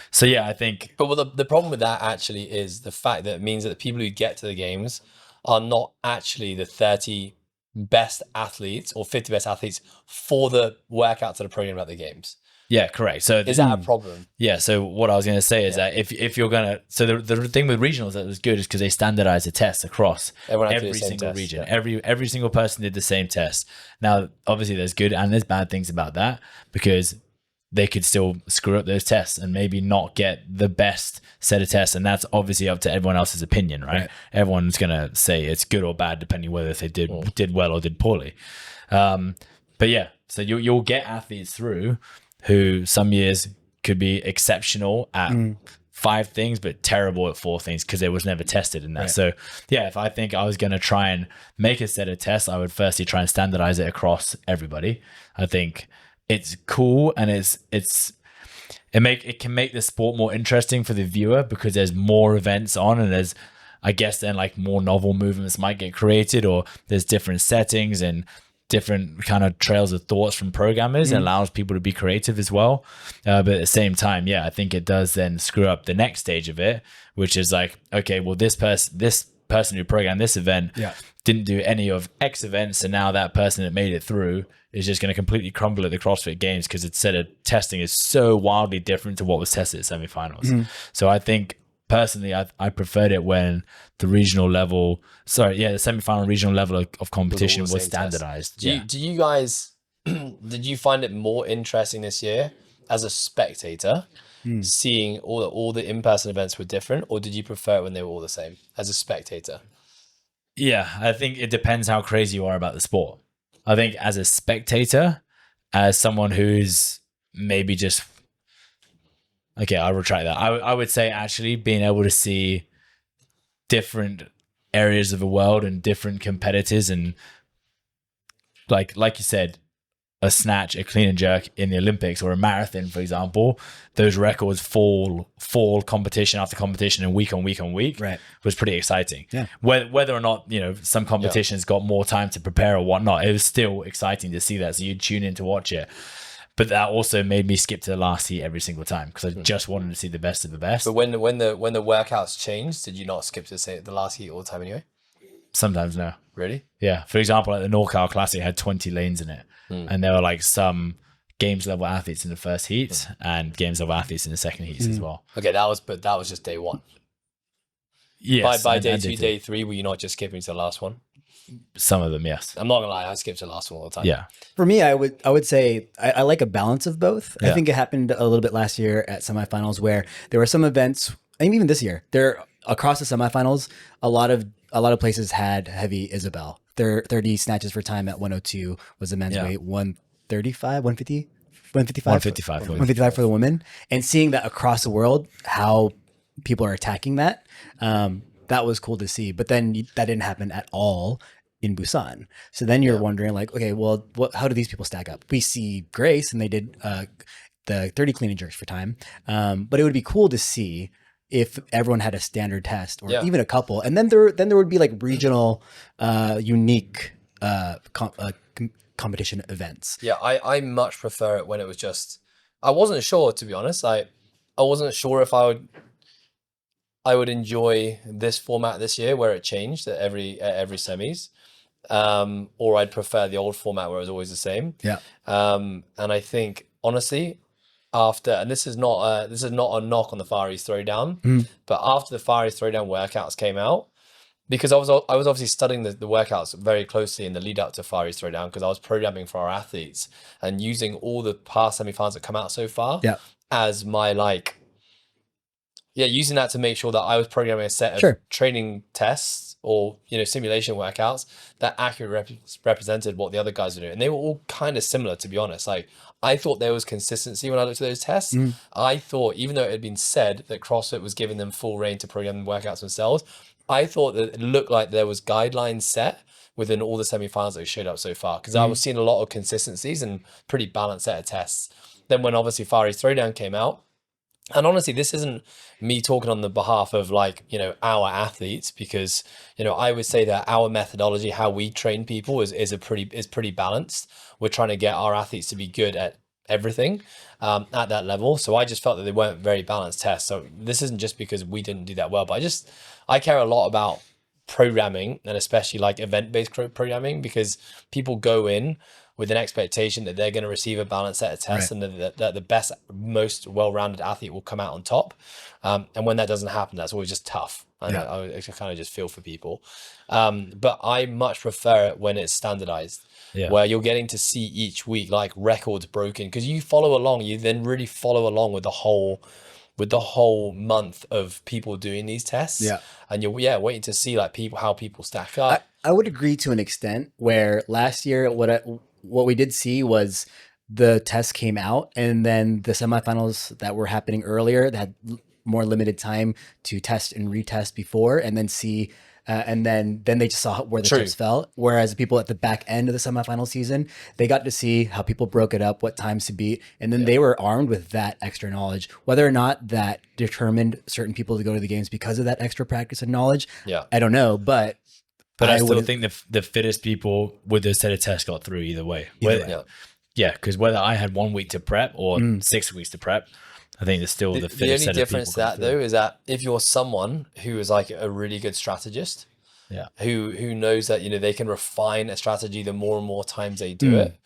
So yeah, I think. But the problem with that actually is the fact that it means that the people who get to the games are not actually the 30 best athletes or 50 best athletes for the workouts that are programmed at the games. Yeah, correct. So Is that a problem? Yeah. So what I was going to say is that if you're going to, so the thing with regionals that was good is because they standardized the tests across Everyone had to do every the same single test, region. yeah. Every single person did the same test. Now, obviously, there's good and there's bad things about that because they could still screw up those tests and maybe not get the best set of tests. And that's obviously up to everyone else's opinion, right? Everyone's going to say it's good or bad, depending whether they did well or did poorly. But yeah, so you'll get athletes through who some years could be exceptional at 5 things, but terrible at 4 things because it was never tested in that. Right. So yeah, if I think I was going to try and make a set of tests, I would firstly try and standardize it across everybody. I think it's cool and it can make the sport more interesting for the viewer because there's more events on and there's, I guess, then like more novel movements might get created or there's different settings and different kind of trails of thoughts from programmers and allows people to be creative as well. But at the same time, yeah, I think it does then screw up the next stage of it, which is like, okay, well, this person who programmed this event didn't do any of X events. And now that person that made it through is just going to completely crumble at the CrossFit Games because its set of testing is so wildly different to what was tested at semifinals. So I think personally, I preferred it when the regional level, the semifinal regional level of competition was standardized. Do you guys, did you find it more interesting this year as a spectator, seeing all the in-person events were different, or did you prefer it when they were all the same as a spectator? Yeah, I think it depends how crazy you are about the sport. I think as a spectator, as someone who's maybe just, okay, I'll retract that. I would say actually being able to see different areas of the world and different competitors and like you said, a snatch, a clean and jerk in the Olympics or a marathon, for example, those records fall competition after competition and week on week on week was pretty exciting. Yeah. Whether or not, some competitions got more time to prepare or whatnot, it was still exciting to see that. So you'd tune in to watch it. But that also made me skip to the last heat every single time because I just wanted to see the best of the best. But when the workouts changed, did you not skip to say the last heat all the time anyway? Sometimes no. Really? Yeah. For example, like the NorCal Classic had 20 lanes in it, and there were like some games level athletes in the first heat and games level athletes in the second heats as well. Okay, that was just day one. Yes. By day 2, day 3, were you not just skipping to the last one? Some of them, yes. I'm not gonna lie, I skipped to the last one all the time. Yeah. For me, I would say I like a balance of both. Yeah. I think it happened a little bit last year at semifinals where there were some events, and even this year, there across the semifinals, a lot of places had heavy Isabel. Their 30 snatches for time at 102 was the men's weight, 135, 150, 155 for the women. And seeing that across the world, how people are attacking that, that was cool to see. But then that didn't happen at all in Busan. So then you're wondering like, okay, well, how do these people stack up? We see Grace and they did the 30 clean and jerks for time. But it would be cool to see if everyone had a standard test or even a couple. And then there would be like regional, unique competition events. Yeah, I much prefer it when it was just, I wasn't sure, to be honest. I wasn't sure if I would enjoy this format this year where it changed at every semis, or I'd prefer the old format where it was always the same. Yeah. And I think honestly, and this is not a knock on the Far East Throwdown, but after the Far East Throwdown workouts came out, because I was obviously studying the workouts very closely in the lead up to Far East Throwdown because I was programming for our athletes and using all the past semifinals that come out so far as my using that to make sure that I was programming a set of training tests or simulation workouts that accurately represented what the other guys were doing, and they were all kind of similar, to be honest. Like I thought there was consistency when I looked at those tests. I thought, even though it had been said that CrossFit was giving them full reign to program workouts themselves, I thought that it looked like there was guidelines set within all the semifinals that showed up so far because I was seeing a lot of consistencies and pretty balanced set of tests. Then when obviously Far East Throwdown came out, and honestly, this isn't me talking on the behalf of our athletes, because, I would say that our methodology, how we train people is pretty balanced. We're trying to get our athletes to be good at everything at that level. So I just felt that they weren't very balanced tests. So this isn't just because we didn't do that well, but I care a lot about programming, and especially like event-based programming, because people go in with an expectation that they're going to receive a balanced set of tests, Right. and that the best, most well-rounded athlete will come out on top. And when that doesn't happen, that's always just tough. And I kind of just feel for people. But I much prefer it when it's standardized, where you're getting to see each week like records broken, because you follow along, you then really follow along with the whole month of people doing these tests. Yeah. And you're waiting to see like how people stack up. I would agree to an extent, where last year what we did see was the tests came out, and then the semifinals that were happening earlier that had more limited time to test and retest before, and then see and then they just saw where the True. chips fell. Whereas the people at the back end of the semifinal season, they got to see how people broke it up, what times to beat, and then they were armed with that extra knowledge. Whether or not that determined certain people to go to the games because of that extra practice and knowledge, I don't know, but I still think the fittest people with those set of tests got through either way. Because whether I had 1 week to prep or 6 weeks to prep, I think there's still the fittest only set of difference to people that though is that if you're someone who is like a really good strategist, who knows that they can refine a strategy the more and more times they do it,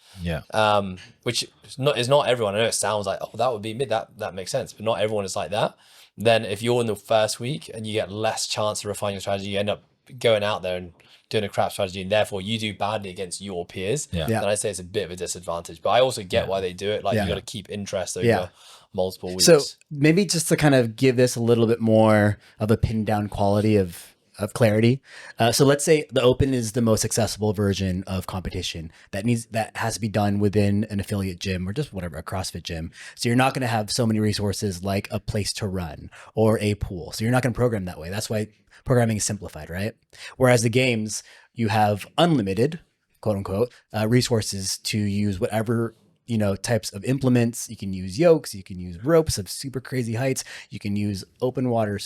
which is not everyone. I know it sounds like, oh, that would be me, that makes sense, but not everyone is like that. Then if you're in the first week and you get less chance to refine your strategy, you end up going out there and doing a crap strategy, and therefore you do badly against your peers, then I'd say it's a bit of a disadvantage. But I also get why they do it. Like you got to keep interest over multiple weeks. So maybe just to kind of give this a little bit more of a pinned down quality of clarity. So let's say the Open is the most accessible version of competition that has to be done within an affiliate gym or just whatever, a CrossFit gym. So you're not going to have so many resources like a place to run or a pool. So you're not going to program that way. That's why programming is simplified, right? Whereas the games, you have unlimited, quote unquote, resources to use whatever types of implements. You can use yokes, you can use ropes of super crazy heights, you can use open water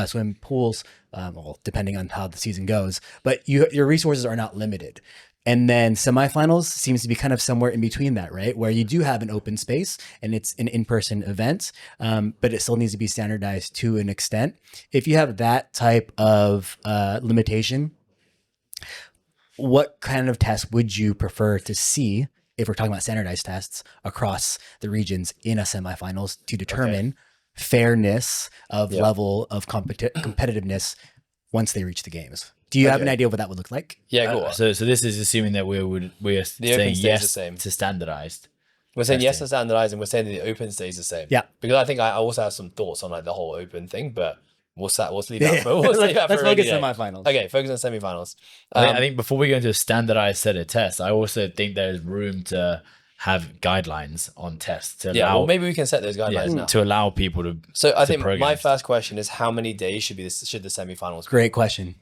swim pools, well, depending on how the season goes, but your resources are not limited. And then semifinals seems to be kind of somewhere in between that, right? Where you do have an open space and it's an in-person event, but it still needs to be standardized to an extent. If you have that type of limitation, what kind of test would you prefer to see if we're talking about standardized tests across the regions in a semifinals to determine fairness of level of competitiveness once they reach the games? Do you have an idea of what that would look like? Yeah, go on. So this is assuming that we're saying yes to standardized. We're saying yes to standardized, and we're saying that the open stays the same. Yeah. Because I think I also have some thoughts on like the whole open thing, but we'll leave that for Let's focus on semifinals. Okay, focus on semifinals. I think before we go into a standardized set of tests, I also think there's room to have guidelines on tests to allow. Well, maybe we can set those guidelines now to allow people to. So I think my first question is, how many days should the semifinals be? Great question.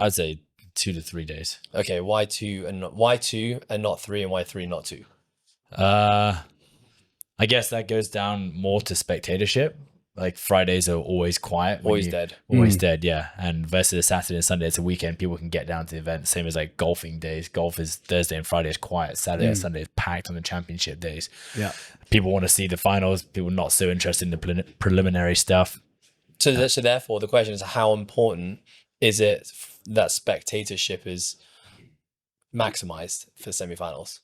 I'd say 2 to 3 days. Okay, why two and not 3, and why 3 not 2? I guess that goes down more to spectatorship. Like Fridays are always quiet. Always dead. Always dead, yeah. And versus a Saturday and Sunday, it's a weekend. People can get down to the event. Same as like golfing days. Golf is Thursday and Friday is quiet. Saturday and Sunday is packed on the championship days. Yeah. People want to see the finals. People not so interested in the preliminary stuff. So therefore, the question is, how important is it that spectatorship is maximized for semifinals?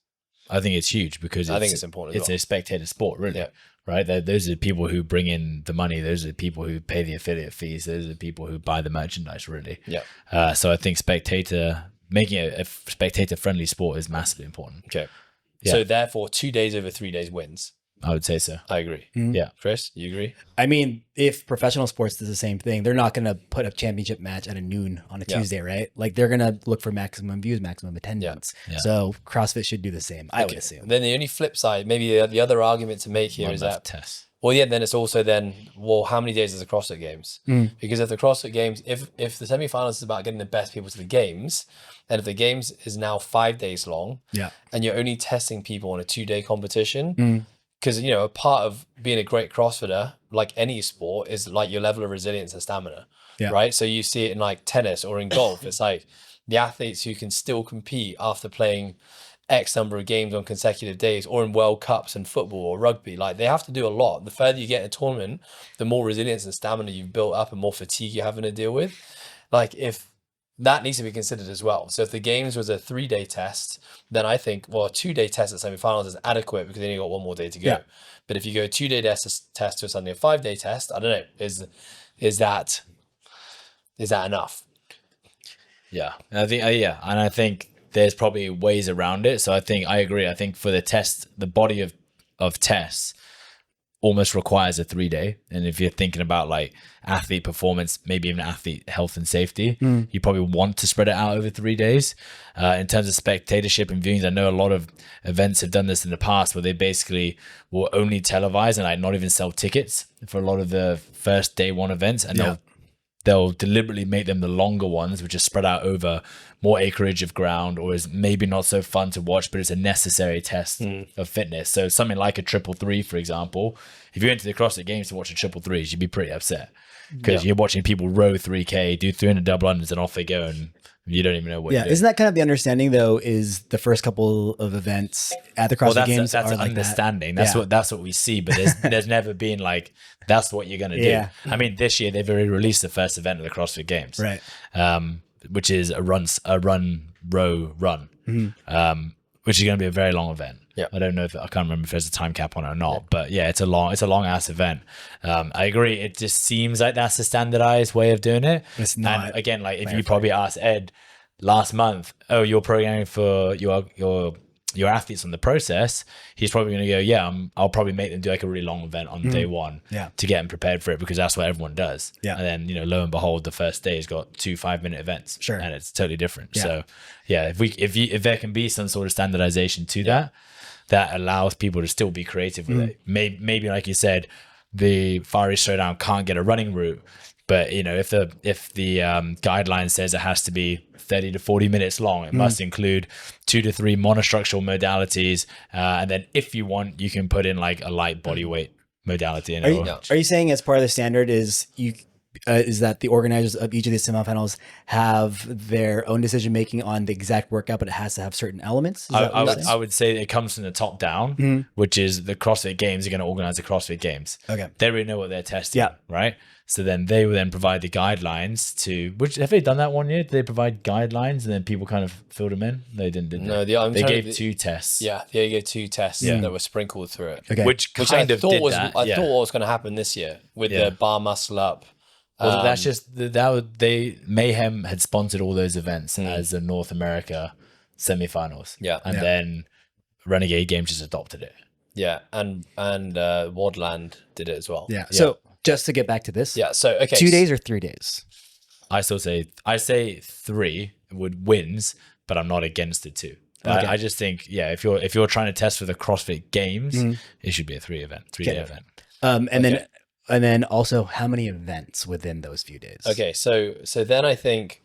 I think it's huge because I think it's important. It's a spectator sport, really. Yeah. Right? Those are the people who bring in the money. Those are the people who pay the affiliate fees. Those are the people who buy the merchandise, really. Yeah. So I think making it a spectator-friendly sport is massively important. Okay. Yeah. So therefore, 2 days over 3 days wins. I would say so. I agree. Yeah. Chris, you agree? I mean, if professional sports does the same thing, they're not going to put a championship match at noon on a Tuesday, right? Like they're going to look for maximum views, maximum attendance. Yeah. So CrossFit should do the same, I would assume. Then the only flip side, maybe the other argument to make here is that tests. Well, yeah, then it's also how many days is the CrossFit Games? Because if the CrossFit Games, if the semifinals is about getting the best people to the games, and if the games is now 5 days long, and you're only testing people on a 2-day competition, because a part of being a great CrossFitter, like any sport, is like your level of resilience and stamina, right? So you see it in like tennis or in golf. It's like the athletes who can still compete after playing X number of games on consecutive days, or in World Cups and football or rugby. Like they have to do a lot. The further you get in a tournament, the more resilience and stamina you've built up and more fatigue you're having to deal with. like if that needs to be considered as well. So if the games was a 3-day test, then I think, well, a 2-day test at semifinals is adequate because then you got one more day to go. Yeah. But if you go a 2-day test to suddenly a 5-day test, I don't know, is that enough? Yeah, I think and I think there's probably ways around it. So I agree. I think for the test, the body of tests almost requires a 3-day. And if you're thinking about like athlete performance, maybe even athlete health and safety, you probably want to spread it out over 3 days. In terms of spectatorship and viewings, I know a lot of events have done this in the past where they basically will only televise and like not even sell tickets for a lot of the first day one events, and they'll deliberately make them the longer ones, which is spread out over more acreage of ground, or is maybe not so fun to watch, but it's a necessary test of fitness. So something like a 333, for example, if you went to the CrossFit Games to watch a 333s, you'd be pretty upset because you're watching people row 3K, do 300 double unders, and off they go, and you don't even know what. Yeah, isn't that kind of the understanding though? Is the first couple of events at the CrossFit Games that's are an like understanding. That. That's what we see, but there's never been like that's what you're gonna do. Yeah. I mean, this year they've already released the first event of the CrossFit Games, Right? Which is a run, row, run, which is going to be a very long event. Yeah. I don't know I can't remember if there's a time cap on it or not, but yeah, it's a long ass event. I agree. It just seems like that's a standardized way of doing it. It's not. And again, like if you probably asked Ed last month, oh, you're programming for your athletes on the process, he's probably going to go, yeah, I'll probably make them do like a really long event on day one to get them prepared for it, because that's what everyone does. Yeah. And then, lo and behold, the first day has got 2 5-minute events. Sure. And it's totally different. Yeah. So yeah, if there can be some sort of standardization to that allows people to still be creative with it. Maybe like you said, the Far East Showdown can't get a running route, but if the guideline says it has to be 30 to 40 minutes long, it must include 2 to 3 monostructural modalities, and then if you want, you can put in like a light body weight modality in it. Are you saying as part of the standard is that the organizers of each of these semifinals have their own decision making on the exact workout, but it has to have certain elements? I would say it comes from the top down, which is the CrossFit Games are going to organize the CrossFit Games. Okay. They already know what they're testing, right? So then they will then provide the guidelines to, which have they done that one year? Did they provide guidelines and then people kind of filled them in? They didn't, did they? No, they gave 2 tests. Yeah, they gave 2 tests that were sprinkled through it. Okay. Which I kind of thought did was that. I thought what was going to happen this year with the bar muscle up. Well, that's just Mayhem had sponsored all those events as the North America semifinals. Yeah. And then Renegade Games just adopted it. Yeah, and Wadland did it as well. Yeah. So just to get back to this. Yeah. So okay. 2 days or 3 days? I say 3 would wins, but I'm not against it too. Okay. I just think, if you're trying to test for the CrossFit Games, it should be a 3-day event. And then also how many events within those few days? Okay. So then I think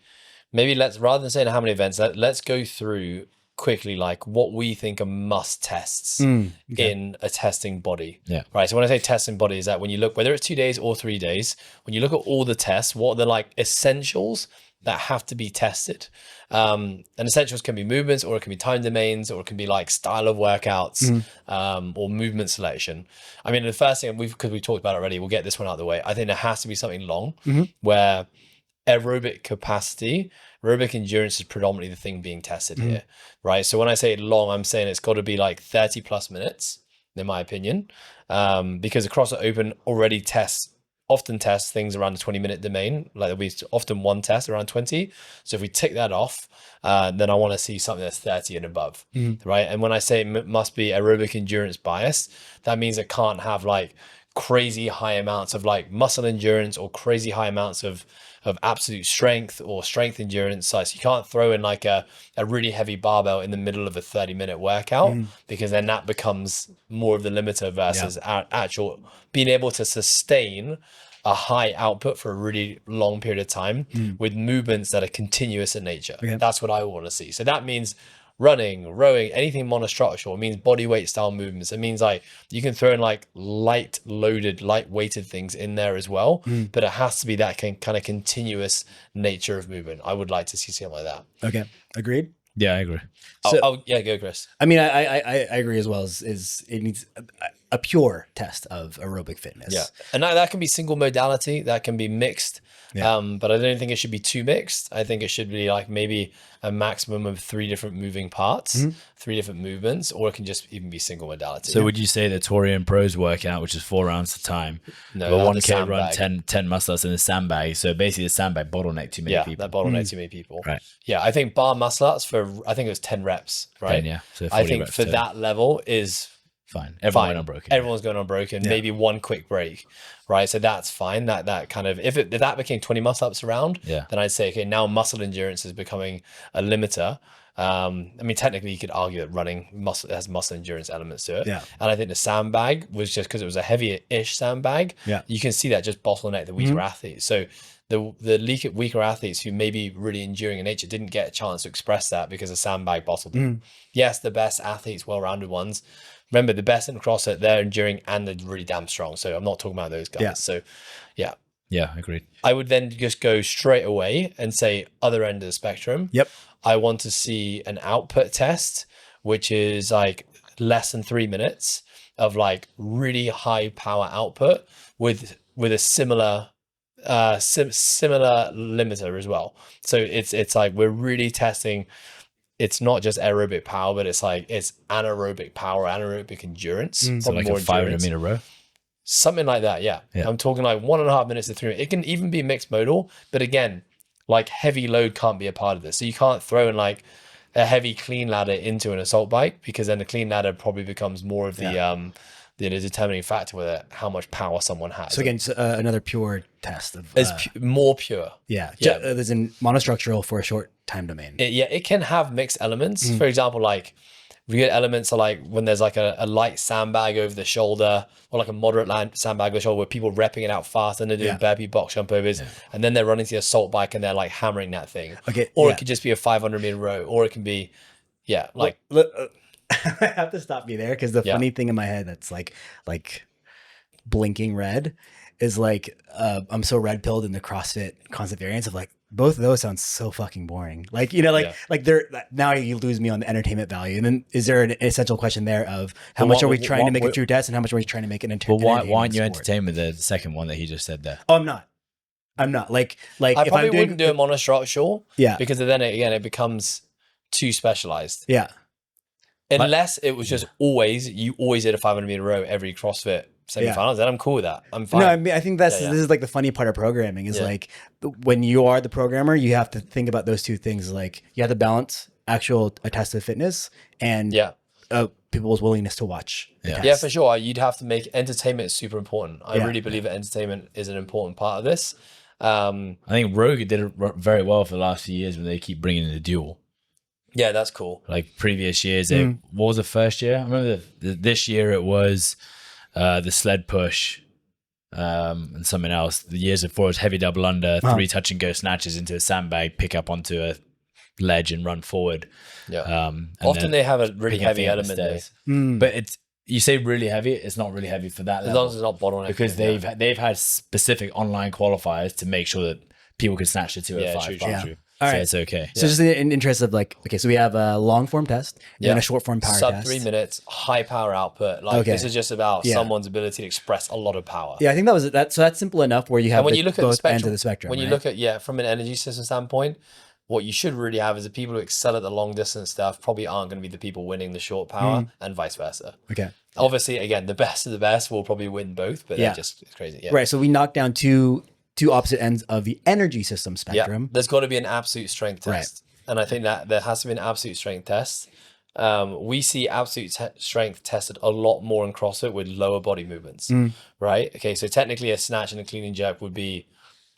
maybe rather than saying how many events, let's go through quickly like what we think are must tests in a testing body. Yeah. Right. So when I say testing body, is that when you look, whether it's 2 days or 3 days, when you look at all the tests, what are the like essentials that have to be tested? And essentials can be movements, or it can be time domains, or it can be like style of workouts, or movement selection. I mean, the first thing because we talked about it already, we'll get this one out of the way. I think there has to be something long where aerobic capacity, aerobic endurance is predominantly the thing being tested here, right? So when I say long, I'm saying it's got to be like 30 plus minutes, in my opinion, because the CrossFit Open already often tests things around the 20-minute domain. Like there'll be often one test around 20. So if we tick that off, then I want to see something that's 30 and above, right? And when I say it must be aerobic endurance bias, that means it can't have like crazy high amounts of like muscle endurance or crazy high amounts of absolute strength or strength endurance. So you can't throw in like a really heavy barbell in the middle of a 30-minute workout, because then that becomes more of the limiter versus actual being able to sustain a high output for a really long period of time with movements that are continuous in nature. Okay. That's what I want to see. So that means running, rowing, anything monostructural. It means body weight style movements. It means like you can throw in like light weighted things in there as well, but it has to be that kind of continuous nature of movement. I would like to see something like that. Okay. Agreed? Yeah, I agree. So, yeah, go Chris. I mean, I agree as well. Is it needs a pure test of aerobic fitness. Yeah. And that can be single modality, that can be mixed. Yeah. But I don't think it should be too mixed. I think it should be like maybe a maximum of 3 different moving parts, 3 different movements, or it can just even be single modality. So would you say the Torian Pros workout, which is 4 rounds of time, No, the they have the 1K run, sandbag. 10 muscle ups in the sandbag? So basically the sandbag bottleneck too many people. that bottleneck too many people. Right. Yeah, I think bar muscle ups I think it was 10 reps, right? 10, yeah. So 40 I think reps for total. that level is Fine. Everyone fine. unbroken. Everyone's going unbroken. Maybe one quick break, right? So that's fine. That kind of if that became 20 muscle ups around, Yeah. then I'd say okay, now muscle endurance is becoming a limiter. I mean, technically, you could argue that running has muscle endurance elements to it. Yeah. And I think the sandbag was just because it was a heavier-ish sandbag. Yeah. You can see that just bottleneck the weaker athletes. So the weaker athletes who may be really enduring in nature didn't get a chance to express that because the sandbag bottled them. Yes, the best athletes, well-rounded ones. Remember, the best in CrossFit, they're enduring and they're really damn strong. So I'm not talking about those guys. Yeah. So yeah. Yeah, agreed. I would then just go straight away and say other end of the spectrum. Yep. I want to see an output test, which is like less than 3 minutes of like really high power output with a similar similar limiter as well. So it's like we're really testing. It's not just aerobic power, but it's anaerobic power, anaerobic endurance. So like a 500 meter row. Something like that, yeah. I'm talking like 1.5 minutes to 3 minutes. It can even be mixed modal, but again, like heavy load can't be a part of this. So you can't throw in like a heavy clean ladder into an assault bike because then the clean ladder probably becomes more of the determining factor with it, how much power someone has. So again, another pure test of It's more pure. yeah. Yeah. There's a monostructural for a short time domain. It can have mixed elements. For example, like we get elements are like when there's like a light sandbag over the shoulder or like a moderate sandbag over the shoulder where people are repping it out fast and they're doing burpee box jump overs and then they're running to the assault bike and they're like hammering that thing. Okay. Or it could just be a 500 meter row, or it can be, like I have to stop you there because the funny thing in my head that's like blinking red is like I'm so red pilled in the CrossFit concept variants of like both of those sound so fucking boring. Like like they're now you lose me on the entertainment value. And then is there an essential question there of how much are we trying to make a true test and how much are we trying to make an entertainment? But why aren't you entertained with the second one that he just said there? Oh, I'm not like I if probably I'm doing, wouldn't do a monostructural. Yeah. Because then it becomes too specialized. Yeah. Unless it was just you always did a 500 meter row every CrossFit semifinals, then I'm cool with that. I'm fine. No, I mean, I think this is like the funny part of programming is like when you are the programmer, you have to think about those two things. Like you have to balance a test of fitness and people's willingness to watch. The test. Yeah, for sure. You'd have to make entertainment is super important. I really believe that entertainment is an important part of this. I think Rogue did it very well for the last few years when they keep bringing in the duel. Yeah, that's cool. Like previous years, what was the first year? I remember this year it was the sled push and something else. The years before it was heavy double under, 3 touch and go snatches into a sandbag, pick up onto a ledge and run forward. Yeah. Often they have a really heavy element there. But you say really heavy, it's not really heavy for that level. As long as it's not bottleneck. Because they've had specific online qualifiers to make sure that people can snatch the 205. True. All right. So it's okay. So just in interest of like, okay, so we have a long form test and then a short form power Sub test. 3 minutes, high power output. Like this is just about someone's ability to express a lot of power. Yeah, I think so that's simple enough where you have when you look at both the ends of the spectrum. when you look at from an energy system standpoint, what you should really have is the people who excel at the long distance stuff probably aren't going to be the people winning the short power and vice versa. Okay. Obviously, again, the best of the best will probably win both, but it's crazy. Yeah. Right. So we knocked down two opposite ends of the energy system spectrum. Yeah. There's got to be an absolute strength test. And I think that there has to be an absolute strength test. We see absolute strength tested a lot more in CrossFit with lower body movements, right? Okay, so technically a snatch and a clean and jerk would be,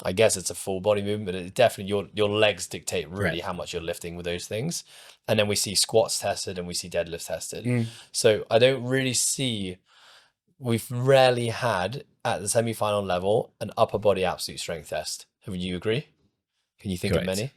I guess it's a full body movement, but it's definitely your legs dictate really how much you're lifting with those things. And then we see squats tested and we see deadlifts tested. So I don't really see, we've rarely had at the semi-final level an upper body absolute strength test. Would you agree? Can you think of many?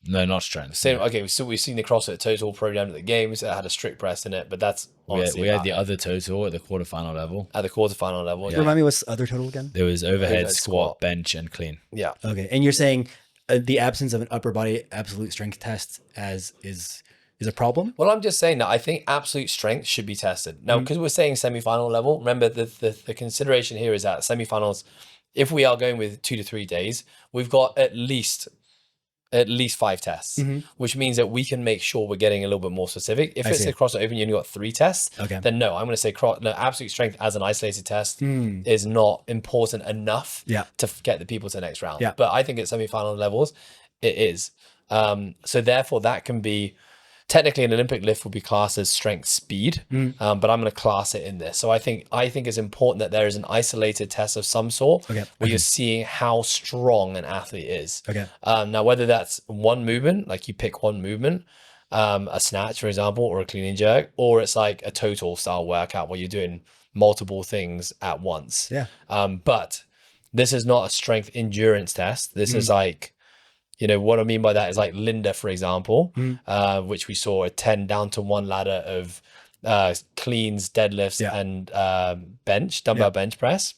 No, not strength. Same. Okay, so we've seen the CrossFit Total program at the games that had a strict press in it, but that's honestly we had the other total at the quarterfinal level. at the quarterfinal level. Yeah. Remind me what's the other total again? There was overhead, Overhead, squat, squat. bench, and clean. Yeah. Okay. And you're saying the absence of an upper body absolute strength test is is a problem? Well, I'm just saying that I think absolute strength should be tested. Now, because we're saying semi-final level, remember the consideration here is that semi-finals, if we are going with 2 to 3 days, we've got at least 5 tests, which means that we can make sure we're getting a little bit more specific. If it's a CrossFit Open, you only got 3 tests, then no, I'm going to say absolute strength as an isolated test is not important enough to get the people to the next round. But I think at semi-final levels, it is. So therefore, that can be technically an Olympic lift will be classed as strength speed, but I'm going to class it in this. So I think it's important that there is an isolated test of some sort where you're seeing how strong an athlete is. Now, whether that's one movement, like you pick one movement, a snatch, for example, or a clean and jerk, or it's like a total style workout where you're doing multiple things at once. But this is not a strength endurance test. This is like, you know, what I mean by that is like Linda, for example, which we saw a 10 down to 1 ladder of cleans, deadlifts, and dumbbell bench press.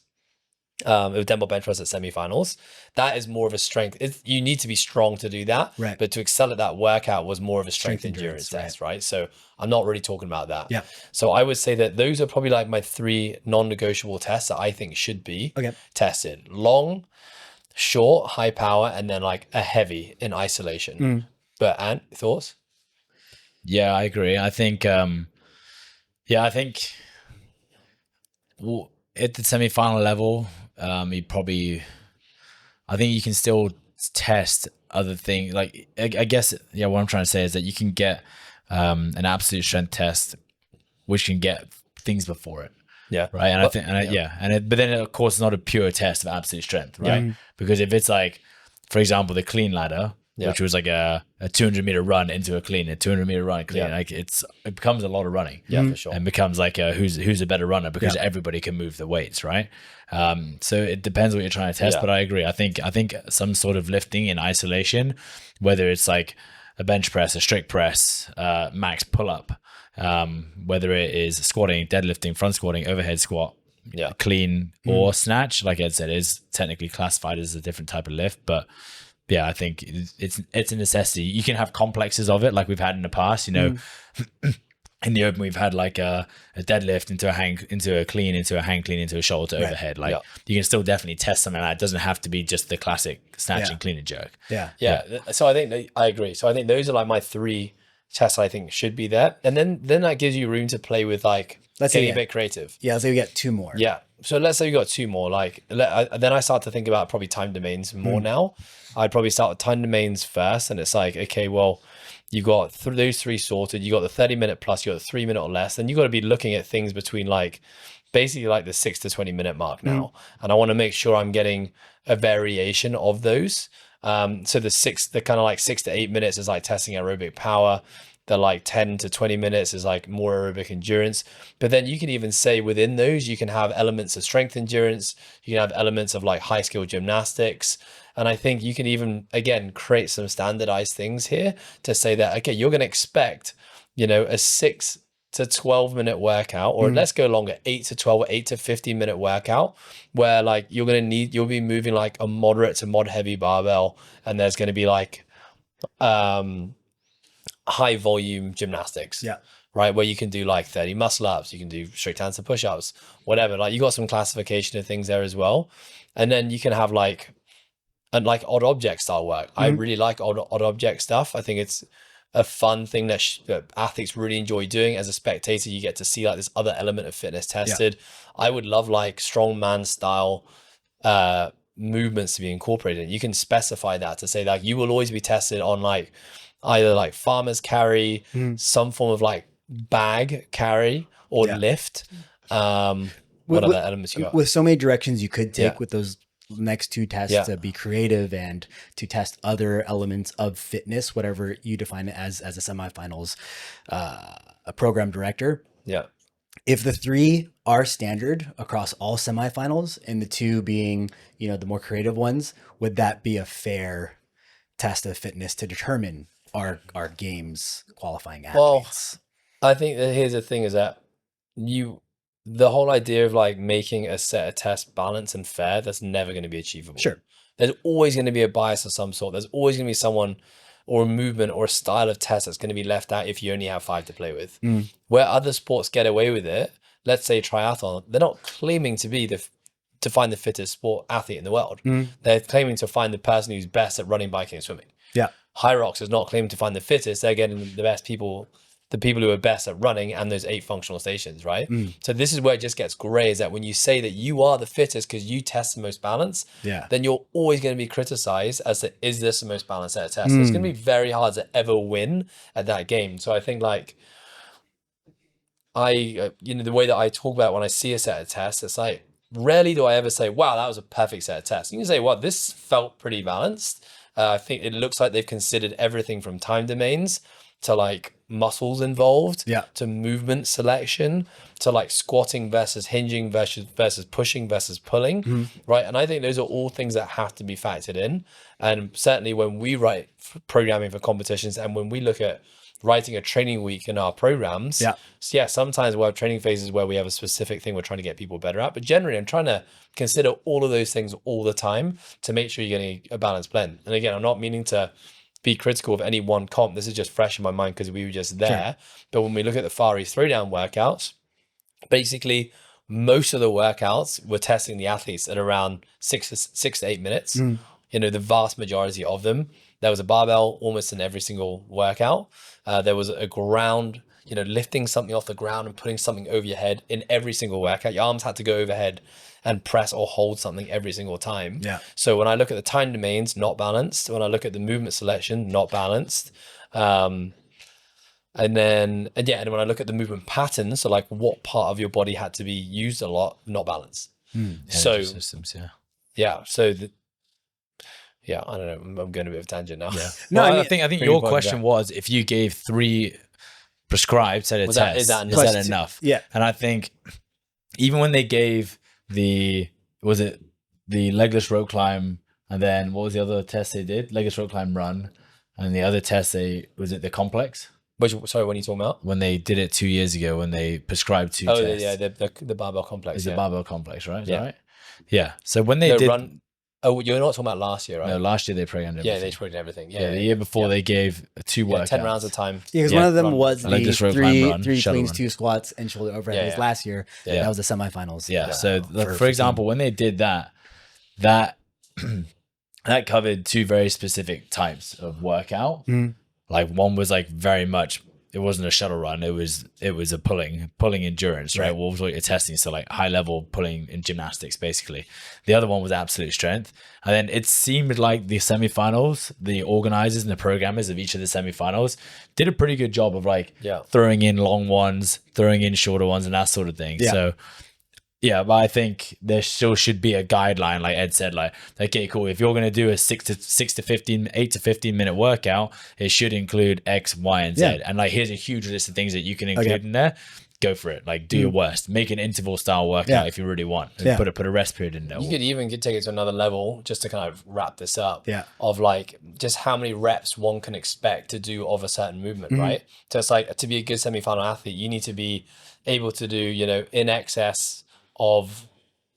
It was dumbbell bench press at semifinals. That is more of a strength. You need to be strong to do that. But to excel at that workout was more of a strength endurance test, right? So I'm not really talking about that. So I would say that those are probably like my 3 non-negotiable tests that I think should be tested. Long, short, high power, and then like a heavy in isolation. But Ant, thoughts? Yeah, I agree. I think at the semi-final level, I think you can still test other things. Like I guess, what I'm trying to say is that you can get an absolute strength test, which can get things before it. Right. And but then of course it's not a pure test of absolute strength, right? Because if it's like, for example, the clean ladder, which was like a 200-meter run into a 200-meter run clean, like it becomes a lot of running. For sure. And becomes like who's a better runner, because everybody can move the weights, right? So it depends what you're trying to test, but I agree. I think some sort of lifting in isolation, whether it's like a bench press, a strict press, max pull up, whether it is squatting, deadlifting, front squatting, overhead squat, clean or snatch, like Ed said, is technically classified as a different type of lift. But I think it's a necessity. You can have complexes of it, like we've had in the past. You know, in the open we've had like a deadlift into a clean, into a hang clean, into a shoulder to overhead. Like you can still definitely test something like that. It doesn't have to be just the classic snatch and clean and jerk. So I think I agree. So I think those are like my 3 tests I think should be there, and then that gives you room to play with like getting a bit creative. Let's say we get 2 more. So let's say we got 2 more. Like then I start to think about probably time domains more now. I'd probably start with time domains first, and it's like, okay, well, you got those 3 sorted. You got the 30-minute plus, you got the 3-minute or less. Then you got to be looking at things between like basically like the 6 to 20-minute mark now, and I want to make sure I'm getting a variation of those. So the kind of like 6 to 8 minutes is like testing aerobic power. The like 10 to 20 minutes is like more aerobic endurance. But then you can even say within those, you can have elements of strength endurance. You can have elements of like high skill gymnastics. And I think you can even, again, create some standardized things here to say that, okay, you're going to expect, you know, a 6 to 12 minute workout, or let's go longer, 8 to 12, 8 to 15 minute workout, where like you'll be moving like a moderate to mod heavy barbell. And there's going to be like, high volume gymnastics, right? Where you can do like 30 muscle ups, you can do strict handstand push-ups, whatever. Like you got some classification of things there as well. And then you can have like odd object style work. I really like odd object stuff. I think it's a fun thing that athletes really enjoy doing. As a spectator, you get to see like this other element of fitness tested. I would love like strongman style movements to be incorporated. You can specify that to say that you will always be tested on like either like farmer's carry, some form of like bag carry or lift. What other elements you got? With so many directions you could take with those next 2 tests to be creative and to test other elements of fitness, whatever you define it as a semifinals a program director. If the 3 are standard across all semifinals and the 2 being, you know, the more creative ones, would that be a fair test of fitness to determine our games qualifying athletes? Well, I think that here's the thing is that the whole idea of like making a set of tests balanced and fair, that's never going to be achievable. Sure. There's always going to be a bias of some sort. There's always going to be someone or a movement or a style of test that's going to be left out if you only have 5 to play with. Where other sports get away with it, let's say triathlon, they're not claiming to find the fittest sport athlete in the world. They're claiming to find the person who's best at running, biking, and swimming. Yeah. High Rocks is not claiming to find the fittest. They're getting the best people, the people who are best at running and those 8 functional stations, right? So this is where it just gets gray, is that when you say that you are the fittest because you test the most balance, then you're always going to be criticized as to, is this the most balanced set of tests? It's going to be very hard to ever win at that game. So I think like, the way that I talk about when I see a set of tests, it's like, rarely do I ever say, wow, that was a perfect set of tests. You can say, well, this felt pretty balanced. I think it looks like they've considered everything from time domains to like muscles involved, to movement selection, to like squatting versus hinging versus pushing versus pulling, right? And I think those are all things that have to be factored in. And certainly when we write programming for competitions and when we look at writing a training week in our programs, sometimes we'll have training phases where we have a specific thing we're trying to get people better at, but generally I'm trying to consider all of those things all the time to make sure you're getting a balanced blend. And again, I'm not meaning to be critical of any one comp. This is just fresh in my mind because we were just there. But when we look at the Far East Throwdown workouts, basically most of the workouts were testing the athletes at around 6 to 8 minutes. The vast majority of them. There was a barbell almost in every single workout. There was a ground, lifting something off the ground and putting something over your head in every single workout. Your arms had to go overhead and press or hold something every single time. So when I look at the time domains, not balanced. When I look at the movement selection, not balanced. And when I look at the movement patterns, so like what part of your body had to be used a lot, not balanced. So systems, I don't know. I'm going a bit of a tangent now. I think your question was if you gave 3 prescribed set of tests, is that enough? And I think even when they gave the legless rope climb, and then what was the other test they did? Legless rope climb run, and the other test the complex? Which, sorry, when are you talking about? When they did it 2 years ago, when they prescribed 2 tests. The barbell complex. Is the barbell complex, right? Is that right? Yeah. So when they did run. Oh, you're not talking about last year, right? No, last year they programmed everything. Yeah, they programmed everything. The year before they gave 2 workouts. 10 rounds of time. Yeah, because one of them was the three cleans, run. 2 squats, and shoulder overhead. Because last year, that was the semifinals. So for example, when they did that covered 2 very specific types of workout. Like one was like very much, it wasn't a shuttle run. It was a pulling endurance, right? What was what you're testing. So like high level pulling in gymnastics, basically. The other one was absolute strength. And then it seemed like the semifinals, the organizers and the programmers of each of the semifinals did a pretty good job of like throwing in long ones, throwing in shorter ones and that sort of thing. So but I think there still should be a guideline, like Ed said, like, okay, cool. If you're going to do a 8 to 15 minute workout, it should include X, Y, and Z. And like, here's a huge list of things that you can include in there. Go for it. Like, do your worst. Make an interval style workout if you really want. And put a rest period in there. You could even take it to another level, just to kind of wrap this up. Of like just how many reps one can expect to do of a certain movement, right? So it's like, to be a good semifinal athlete, you need to be able to do, in excess of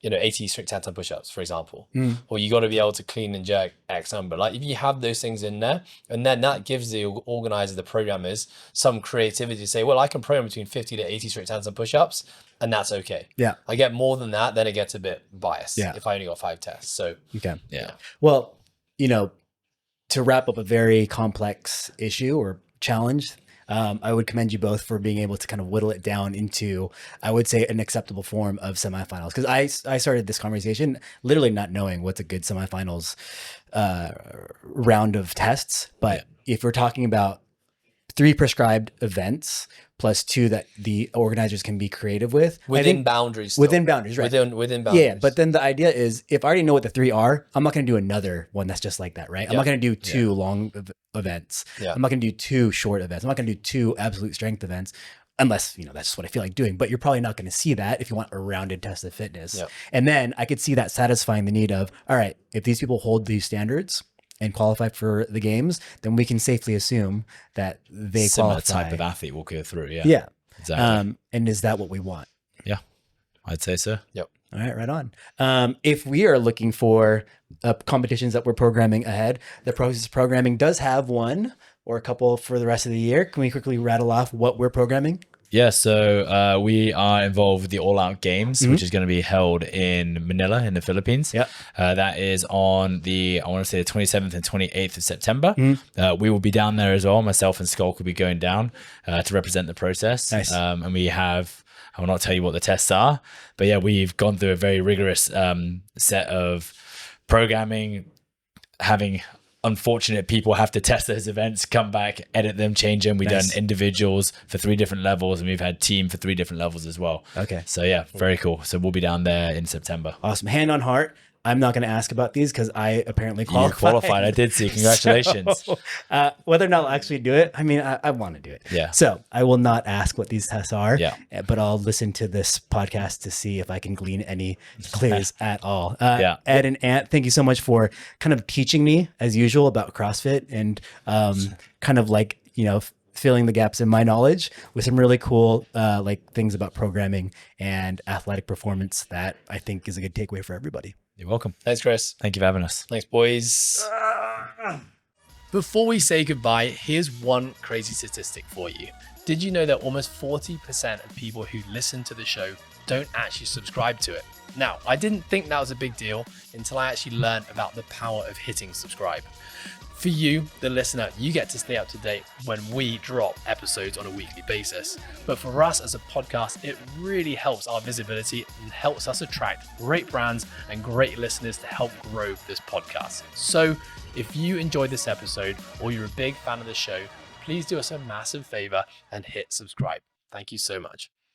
80 strict handstand push-ups, for example, or you got to be able to clean and jerk X number. Like if you have those things in there, and then that gives the organizer, the programmers, some creativity to say, well, I can program between 50 to 80 strict handstand push-ups, and that's okay. I get more than that, then it gets a bit biased if I only got 5 tests. So well, to wrap up a very complex issue or challenge, I would commend you both for being able to kind of whittle it down into, I would say, an acceptable form of semifinals. Because I started this conversation literally not knowing what's a good semifinals round of tests. But if we're talking about 3 prescribed events plus 2 that the organizers can be creative with. Within boundaries. Still. Within boundaries, right. Within boundaries. Yeah, but then the idea is, if I already know what the 3 are, I'm not going to do another one that's just like that, right? I'm not going to do 2 long events. I'm not going to do 2 short events. I'm not going to do 2 absolute strength events. Unless, that's just what I feel like doing, but you're probably not going to see that if you want a rounded test of fitness. And then I could see that satisfying the need of, all right, if these people hold these standards and qualify for the games, then we can safely assume that they similar qualify. type of athlete will go through. Exactly. And is that what we want? I'd say so. Yep. All right, right on. If we are looking for competitions that we're programming ahead, the process programming does have one or a couple for the rest of the year. Can we quickly rattle off what we're programming? Yeah, so we are involved with the All Out Games, which is going to be held in Manila in the Philippines. Yeah. That is on I want to say the 27th and 28th of September. We will be down there as well. Myself and Skulk will be going down to represent the process. Nice. And we have, I will not tell you what the tests are, but yeah, we've gone through a very rigorous set of programming, having unfortunate people have to test those events, come back, edit them, change them. We've done individuals for 3 different levels, and we've had team for 3 different levels as well. Okay. So yeah, very cool. So we'll be down there in September. Awesome. Hand on heart, I'm not going to ask about these because I apparently You qualified. qualified. I did see. Congratulations. So, whether or not I'll actually do it, I mean, I want to do it. Yeah. So I will not ask what these tests are. Yeah. But I'll listen to this podcast to see if I can glean any clues at all. Yeah. Ed and Ant, thank you so much for kind of teaching me, as usual, about CrossFit and kind of like, filling the gaps in my knowledge with some really cool like things about programming and athletic performance that I think is a good takeaway for everybody. You're welcome. Thanks, Chris. Thank you for having us. Thanks, boys. Before we say goodbye, here's one crazy statistic for you. Did you know that almost 40% of people who listen to the show don't actually subscribe to it? Now, I didn't think that was a big deal until I actually learned about the power of hitting subscribe. For you, the listener, you get to stay up to date when we drop episodes on a weekly basis. But for us as a podcast, it really helps our visibility and helps us attract great brands and great listeners to help grow this podcast. So if you enjoyed this episode or you're a big fan of the show, please do us a massive favor and hit subscribe. Thank you so much.